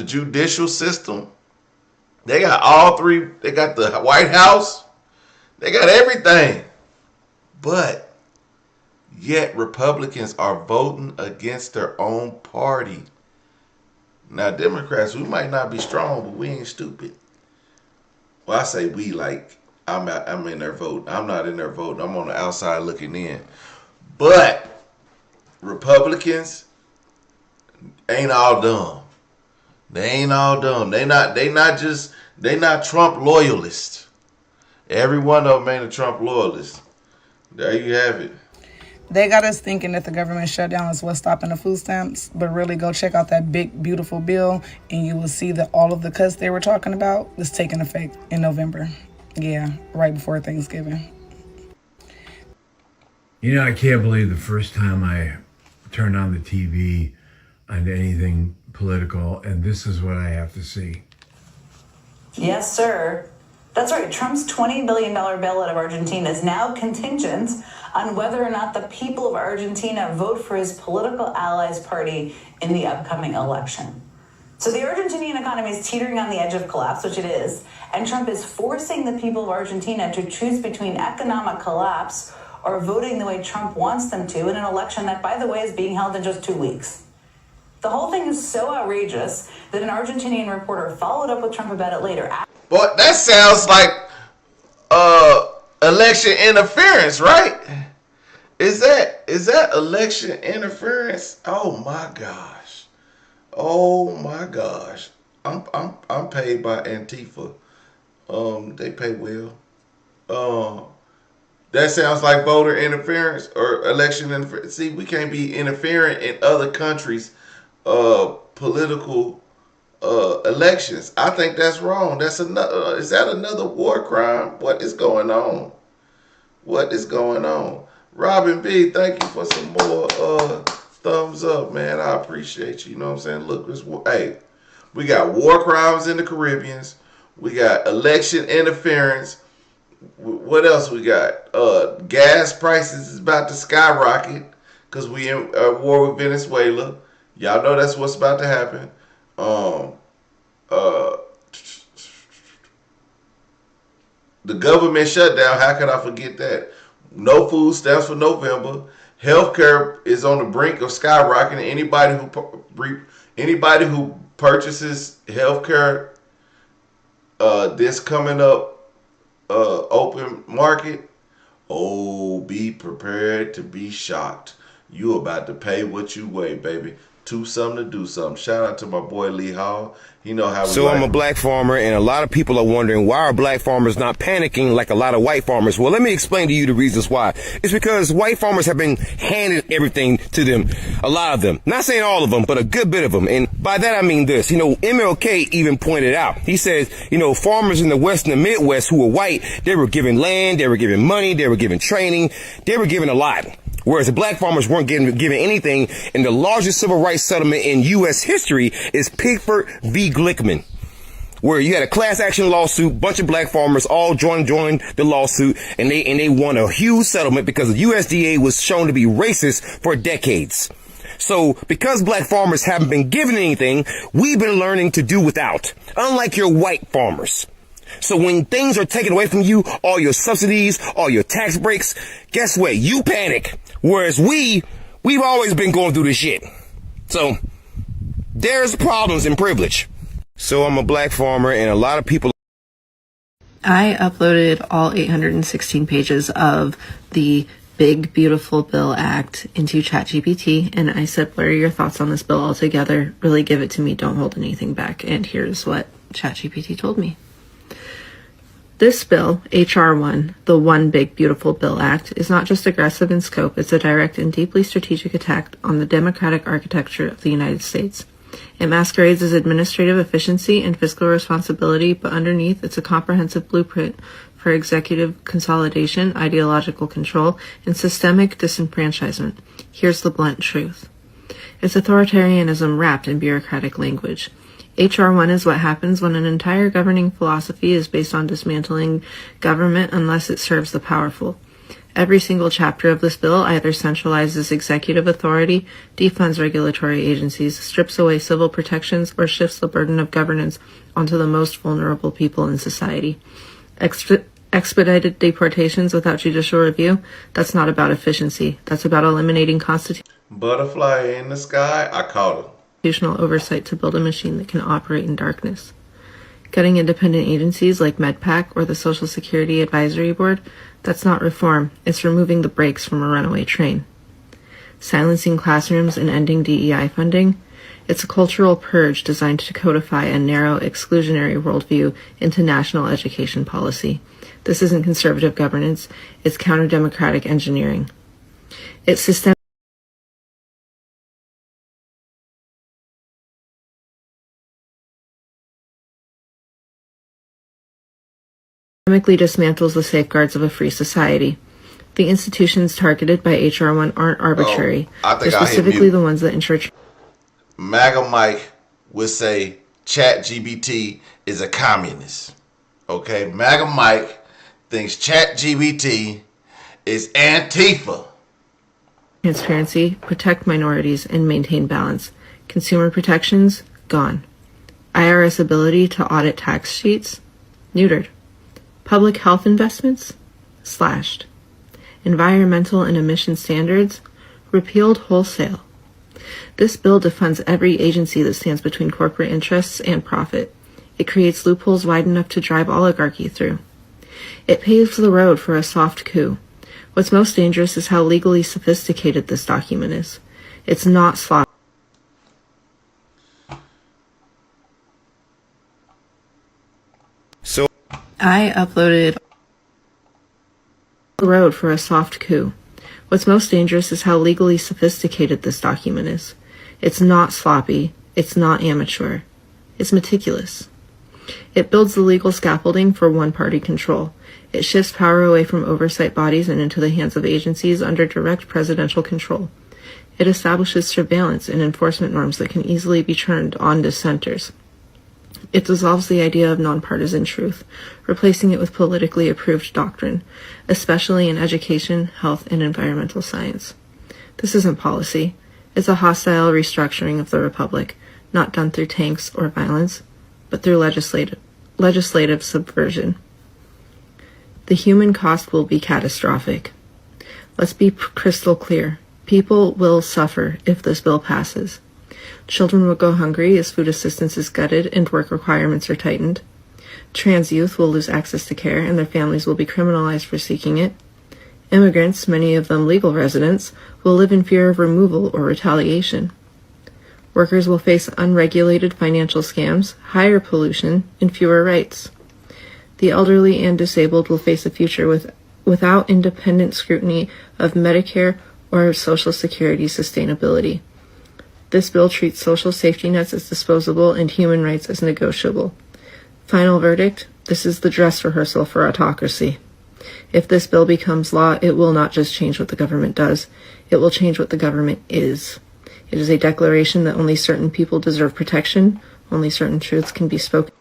judicial system. They got all 3. They got the White House. They got everything. But yet Republicans are voting against their own party. Now, Democrats, we might not be strong, but we ain't stupid. Well, I say we, like I'm in their vote. I'm not in their vote. I'm on the outside looking in. But Republicans ain't all dumb. They ain't all dumb. They not Trump loyalists. Every one of them ain't a Trump loyalist. There you have it. They got us thinking that the government shutdown is what's stopping the food stamps, but really go check out that big, beautiful bill, and you will see that all of the cuts they were talking about is taking effect in November. Yeah, right before Thanksgiving. You know, I can't believe the first time I turned on the TV on anything political, and this is what I have to see. Yes, sir. That's right. Trump's $20 billion bailout of Argentina is now contingent on whether or not the people of Argentina vote for his political allies party in the upcoming election. So the Argentinian economy is teetering on the edge of collapse, which it is, and Trump is forcing the people of Argentina to choose between economic collapse or voting the way Trump wants them to in an election that, by the way, is being held in just 2 weeks. The whole thing is so outrageous that an Argentinian reporter followed up with Trump about it later. Boy, that sounds like election interference, right? Is that election interference? Oh my gosh. Oh my gosh. I'm paid by Antifa. They pay well. That sounds like voter interference or election interference. See, we can't be interfering in other countries' political elections. I think that's wrong. That's another. Is that another war crime? What is going on? What is going on? Robin B, thank you for some more thumbs up, man. I appreciate you. You know what I'm saying? Look, hey, we got war crimes in the Caribbeans. We got election interference. What else we got? Gas prices is about to skyrocket because we in war with Venezuela. Y'all know that's what's about to happen. The government shutdown. How could I forget that? No food stamps for November. Healthcare is on the brink of skyrocketing. Anybody who purchases healthcare this coming up open market, oh, be prepared to be shocked. You about to pay what you weigh, baby. To something to do something. Shout out to my boy Lee Hall. He know how we So I'm a black farmer, and a lot of people are wondering why are black farmers not panicking like a lot of white farmers. Well, let me explain to you the reasons why. It's because white farmers have been handed everything to them, a lot of them. Not saying all of them, but a good bit of them. And by that I mean this. MLK even pointed out. He says, farmers in the West and the Midwest who were white, they were given land, they were given money, they were given training, they were given a lot. Whereas the black farmers weren't given anything, and the largest civil rights settlement in U.S. history is Pickford v. Glickman, where you had a class action lawsuit, bunch of black farmers all joined the lawsuit, and they won a huge settlement because the USDA was shown to be racist for decades. So because black farmers haven't been given anything, we've been learning to do without, unlike your white farmers. So when things are taken away from you, all your subsidies, all your tax breaks, guess what? You panic. Whereas we've always been going through this shit. So there's problems in privilege. So I'm a black farmer, and a lot of people. I uploaded all 816 pages of the Big Beautiful Bill Act into ChatGPT, and I said, what are your thoughts on this bill altogether? Really give it to me. Don't hold anything back. And here's what ChatGPT told me. This bill, H.R. 1, the One Big Beautiful Bill Act, is not just aggressive in scope, it's a direct and deeply strategic attack on the democratic architecture of the United States. It masquerades as administrative efficiency and fiscal responsibility, but underneath it's a comprehensive blueprint for executive consolidation, ideological control, and systemic disenfranchisement. Here's the blunt truth. It's authoritarianism wrapped in bureaucratic language. H.R. 1 is what happens when an entire governing philosophy is based on dismantling government unless it serves the powerful. Every single chapter of this bill either centralizes executive authority, defunds regulatory agencies, strips away civil protections, or shifts the burden of governance onto the most vulnerable people in society. Expedited deportations without judicial review, that's not about efficiency. That's about eliminating Butterfly in the sky, I caught her. Constitutional oversight to build a machine that can operate in darkness. Cutting independent agencies like MedPAC or the Social Security Advisory Board, that's not reform, it's removing the brakes from a runaway train. Silencing classrooms and ending DEI funding, it's a cultural purge designed to codify a narrow, exclusionary worldview into national education policy. This isn't conservative governance, it's counter-democratic engineering. It's systemically dismantles the safeguards of a free society. The institutions targeted by H.R. 1 aren't arbitrary. I think They're I hit specifically mute. the ones that ensure... MAGA Mike would say ChatGPT is a communist. Okay, MAGA Mike thinks ChatGPT is Antifa. Transparency, protect minorities, and maintain balance. Consumer protections, gone. IRS ability to audit tax sheets, neutered. Public health investments, slashed. Environmental and emission standards, repealed wholesale. This bill defunds every agency that stands between corporate interests and profit. It creates loopholes wide enough to drive oligarchy through. It paves the road for a soft coup. What's most dangerous is how legally sophisticated this document is. It's not sloppy. So I uploaded the road for a soft coup. What's most dangerous is how legally sophisticated this document is. It's not sloppy. It's not amateur. It's meticulous. It builds the legal scaffolding for one-party control. It shifts power away from oversight bodies and into the hands of agencies under direct presidential control. It establishes surveillance and enforcement norms that can easily be turned on dissenters. It dissolves the idea of nonpartisan truth, replacing it with politically approved doctrine, especially in education, health, and environmental science. This isn't policy. It's a hostile restructuring of the republic, not done through tanks or violence, but through legislative subversion. The human cost will be catastrophic. Let's be crystal clear. People will suffer if this bill passes. Children will go hungry as food assistance is gutted and work requirements are tightened. Trans youth will lose access to care and their families will be criminalized for seeking it. Immigrants, many of them legal residents, will live in fear of removal or retaliation. Workers will face unregulated financial scams, higher pollution, and fewer rights. The elderly and disabled will face a future without independent scrutiny of Medicare or Social Security sustainability. This bill treats social safety nets as disposable and human rights as negotiable. Final verdict, this is the dress rehearsal for autocracy. If this bill becomes law, it will not just change what the government does, it will change what the government is. It is a declaration that only certain people deserve protection, only certain truths can be spoken.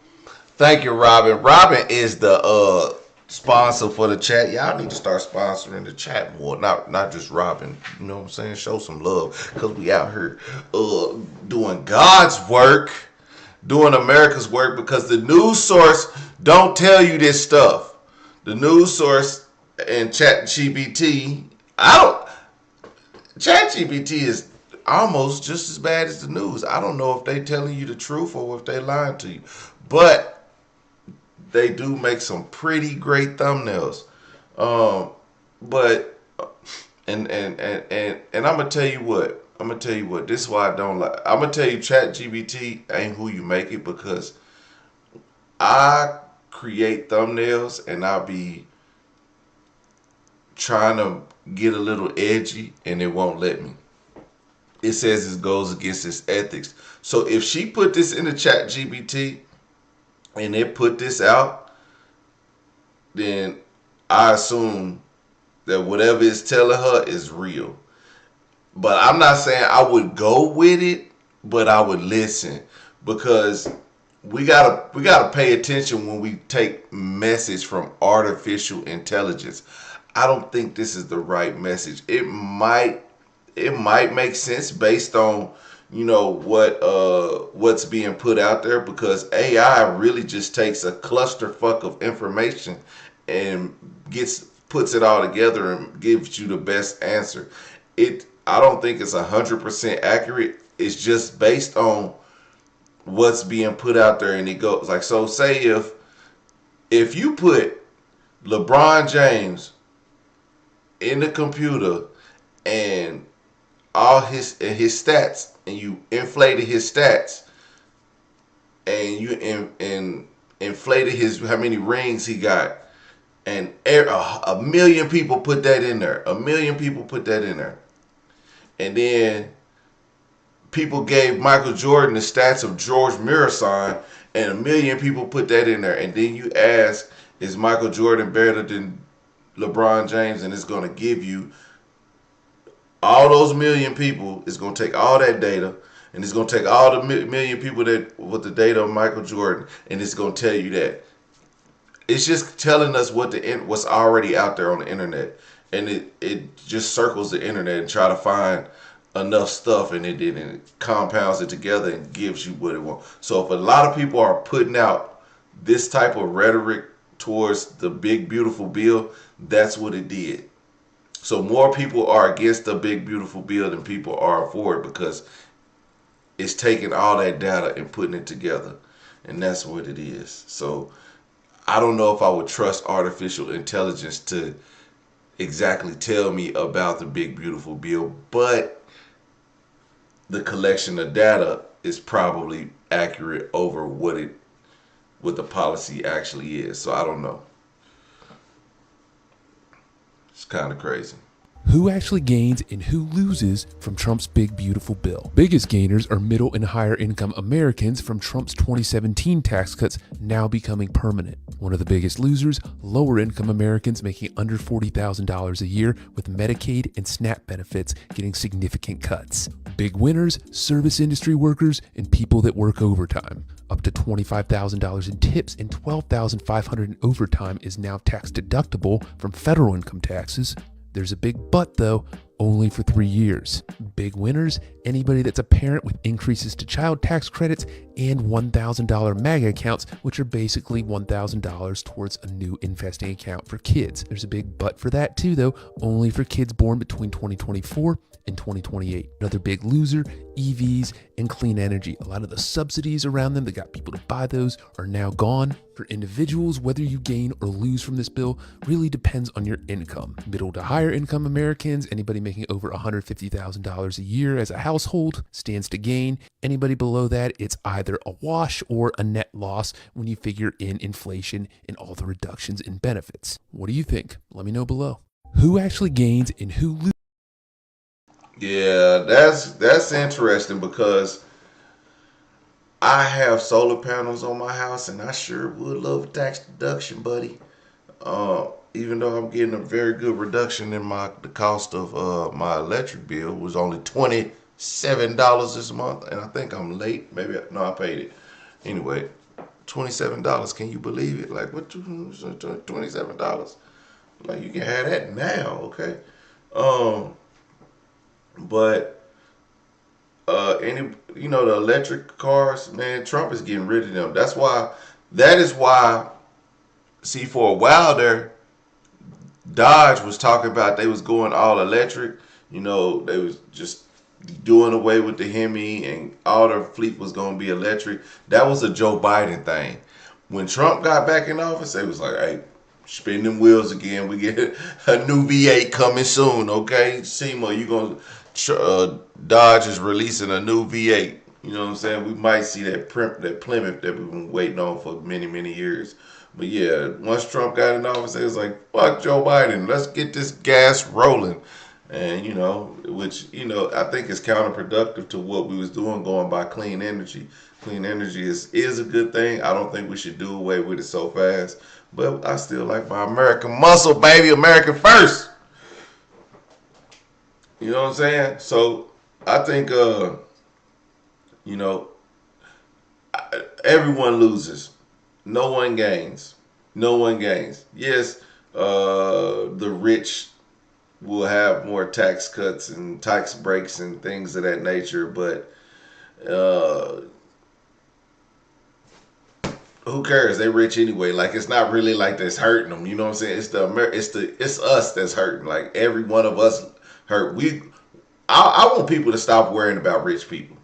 Thank you, Robin. Robin is the sponsor for the chat. Y'all need to start sponsoring the chat more. Not just Robin. You know what I'm saying? Show some love. Because we out here doing God's work, doing America's work, because the news source don't tell you this stuff. The news source and ChatGPT, ChatGPT is almost just as bad as the news. I don't know if they telling you the truth or if they lying to you. But they do make some pretty great thumbnails. But I'm gonna tell you what. This is why I don't like. I'm gonna tell you, ChatGPT ain't who you make it, because I create thumbnails and I'll be trying to get a little edgy and it won't let me. It says it goes against its ethics. So if she put this in the ChatGPT and it put this out, then I assume that whatever it's telling her is real. But I'm not saying I would go with it, but I would listen, because we gotta pay attention when we take message from artificial intelligence. I don't think this is the right message. It might make sense based on, you know, what's being put out there, because AI really just takes a clusterfuck of information and puts it all together and gives you the best answer. I don't think it's 100% accurate. It's just based on what's being put out there, and it goes like, so say if you put LeBron James in the computer and all his stats, and you inflated his stats, and you inflated his how many rings he got, and a million people put that in there. A million people put that in there. And then people gave Michael Jordan the stats of George Mirasan, and a million people put that in there. And then you ask, is Michael Jordan better than LeBron James? And it's going to give you all those million people. It's going to take all that data, and it's going to take all the million people that with the data of Michael Jordan, and it's going to tell you that. It's just telling us what's already out there on the internet, and it just circles the internet and try to find enough stuff, and it compounds it together and gives you what it wants. So if a lot of people are putting out this type of rhetoric towards the big beautiful bill, that's what it did. So more people are against the big beautiful bill than people are for it, because it's taking all that data and putting it together, and that's what it is. So I don't know if I would trust artificial intelligence to exactly tell me about the big beautiful bill, but the collection of data is probably accurate over what the policy actually is. So I don't know. It's kind of crazy. Who actually gains and who loses from Trump's big beautiful bill? Biggest gainers are middle and higher income Americans from Trump's 2017 tax cuts now becoming permanent. One of the biggest losers, lower income Americans making under $40,000 a year with Medicaid and SNAP benefits getting significant cuts. Big winners, service industry workers and people that work overtime. Up to $25,000 in tips and $12,500 in overtime is now tax deductible from federal income taxes. There's a big but though, only for 3 years. Big winners, anybody that's a parent with increases to child tax credits and $1,000 MAGA accounts, which are basically $1,000 towards a new investing account for kids. There's a big but for that too though, only for kids born between 2024 and 2028. Another big loser, EVs and clean energy. A lot of the subsidies around them that got people to buy those are now gone. For individuals, whether you gain or lose from this bill really depends on your income. Middle to higher income Americans, anybody making over $150,000 a year as a household stands to gain. Anybody below that, it's either a wash or a net loss when you figure in inflation and all the reductions in benefits. What do you think? Let me know below. Who actually gains and who loses? Yeah, that's interesting, because I have solar panels on my house, and I sure would love a tax deduction, buddy. Even though I'm getting a very good reduction in the cost of my electric bill, was only $27 this month, and I think I'm late. I paid it anyway. $27. Can you believe it? Like, what? $27? Like, you can have that now, okay? But the electric cars, man, Trump is getting rid of them. That is why, see, for a while there, Dodge was talking about they was going all electric. They was just doing away with the Hemi, and all their fleet was going to be electric. That was a Joe Biden thing. When Trump got back in office, they was like, hey, spin them wheels again. We get a new V8 coming soon, okay? SEMA, you going to... Dodge is releasing a new V8. You know what I'm saying? We might see that Plymouth that we've been waiting on for many, many years. But yeah, once Trump got in office, it was like, fuck Joe Biden. Let's get this gas rolling. And, which I think is counterproductive to what we was doing, going by clean energy. Clean energy is a good thing. I don't think we should do away with it so fast. But I still like my American muscle, baby. American first. You know what I'm saying? So I think, everyone loses. No one gains. No one gains. Yes, the rich will have more tax cuts and tax breaks and things of that nature, but who cares? They rich anyway. Like, it's not really like that's hurting them. You know what I'm saying? It's us that's hurting. Like, every one of us hurt. I want people to stop worrying about rich people.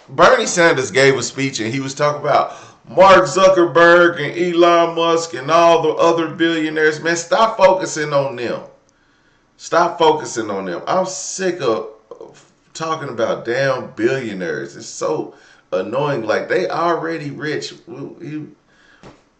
Bernie Sanders gave a speech, and he was talking about Mark Zuckerberg and Elon Musk and all the other billionaires. Man, stop focusing on them. Stop focusing on them. I'm sick of talking about damn billionaires. It's so annoying. Like, they already rich.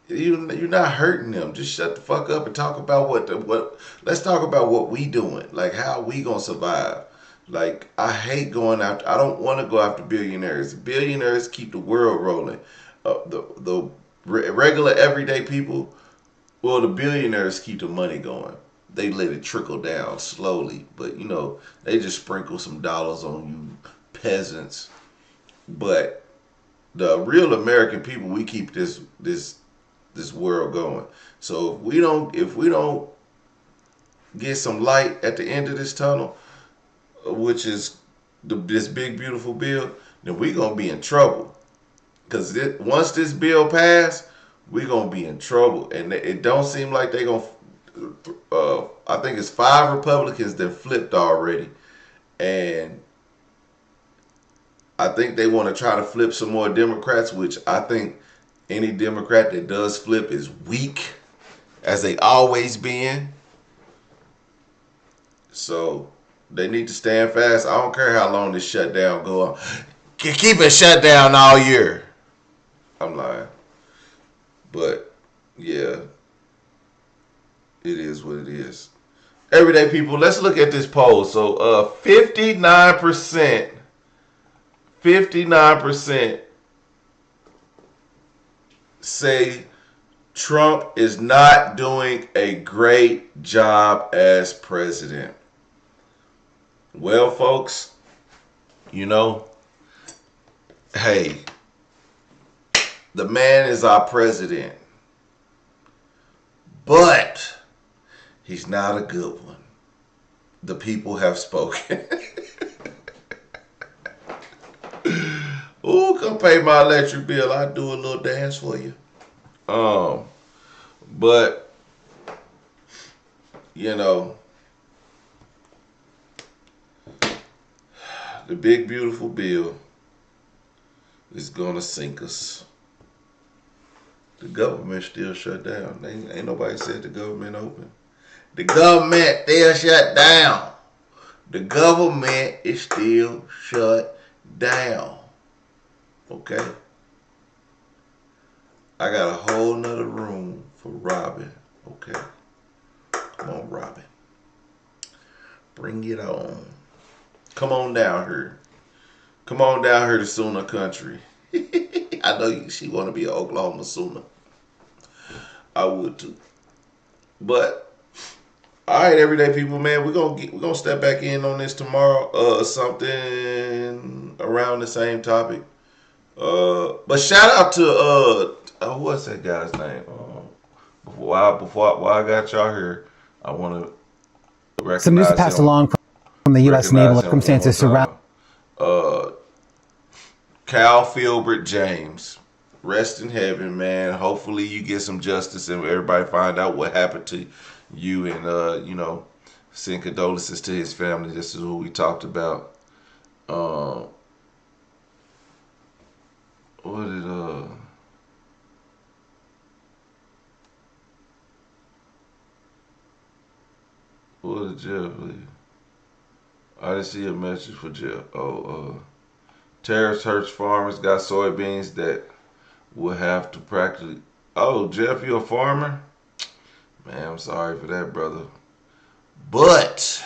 you're not hurting them. Just shut the fuck up and talk about what. Let's talk about what we doing. Like, how we gonna survive. Like, I hate going after. I don't want to go after billionaires. Billionaires keep the world rolling. The regular everyday people, well, the billionaires keep the money going. They let it trickle down slowly, but you know, they just sprinkle some dollars on you peasants. But the real American people, we keep this world going. So if we don't get some light at the end of this tunnel, which is this big beautiful bill, then we gonna be in trouble. Because once this bill pass, we gonna be in trouble, and it don't seem like they gonna. I think it's 5 Republicans that flipped already, and I think they want to try to flip some more Democrats, which I think any Democrat that does flip is weak, as they always been. So they need to stand fast. I don't care how long this shutdown go on. Keep it shut down all year. I'm lying. But yeah, it is what it is. Everyday people, let's look at this poll. So 59% say Trump is not doing a great job as president. Well, folks, you know, hey, the man is our president, but he's not a good one. The people have spoken. Ooh, come pay my electric bill. I'll do a little dance for you. But, you know, the big beautiful bill is gonna sink us. The government still shut down. Ain't nobody said the government open. The government still shut down. The government is still shut down. Okay? I got a whole nother room for Robin. Okay? Come on, Robin. Bring it on. Come on down here. Come on down here to Sooner Country. I know she want to be an Oklahoma Sooner. I would too. But all right, everyday people, man, we're gonna step back in on this tomorrow. Something around the same topic. But shout out to what's that guy's name? Before I got y'all here, I want to recognize some news passed along from the U.S. naval circumstances surrounding. Cal Filbert James, rest in heaven, man. Hopefully you get some justice and everybody find out what happened to you, and you know, send condolences to his family. This is what we talked about. What did Jeff leave? I didn't see a message for Jeff. Terrorist hurts farmers, got soybeans that will have to practically. Oh, Jeff, you a farmer? Man, I'm sorry for that, brother. But,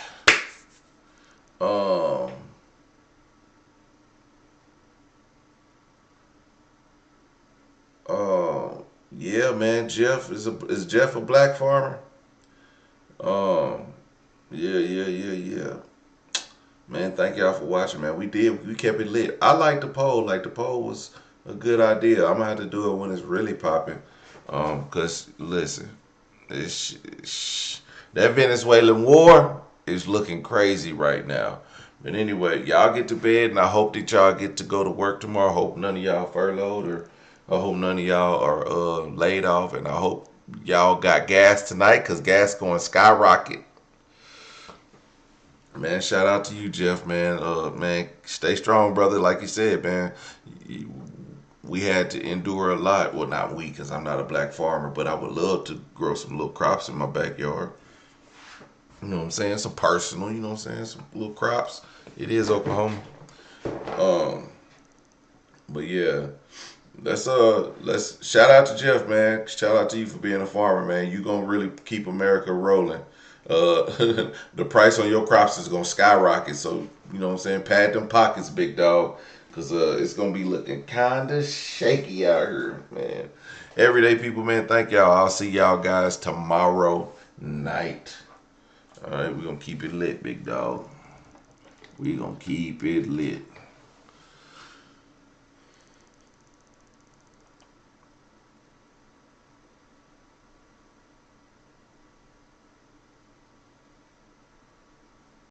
yeah, man, Jeff is Jeff a black farmer? Yeah. Man, thank y'all for watching, man. We kept it lit. I like the poll. Like, the poll was a good idea. I'm gonna have to do it when it's really popping. Cause listen, that Venezuelan war is looking crazy right now. But anyway, y'all get to bed, and I hope that y'all get to go to work tomorrow. I hope none of y'all furloughed, or I hope none of y'all are laid off, and I hope y'all got gas tonight, cause gas going skyrocket. Man, shout out to you, Jeff, man. Man, stay strong, brother. Like you said, man, we had to endure a lot. Well, not we, because I'm not a black farmer, but I would love to grow some little crops in my backyard. You know what I'm saying? Some personal, you know what I'm saying? Some little crops. It is Oklahoma. But yeah, let's shout out to Jeff, man. Shout out to you for being a farmer, man. You gonna really keep America rolling. The price on your crops is gonna skyrocket. So you know what I'm saying. Pad them pockets, big dog, because it's gonna be looking kinda shaky out here, man. Everyday people, man. Thank y'all. I'll see y'all guys tomorrow night. All right, we're gonna keep it lit, big dog. We gonna keep it lit.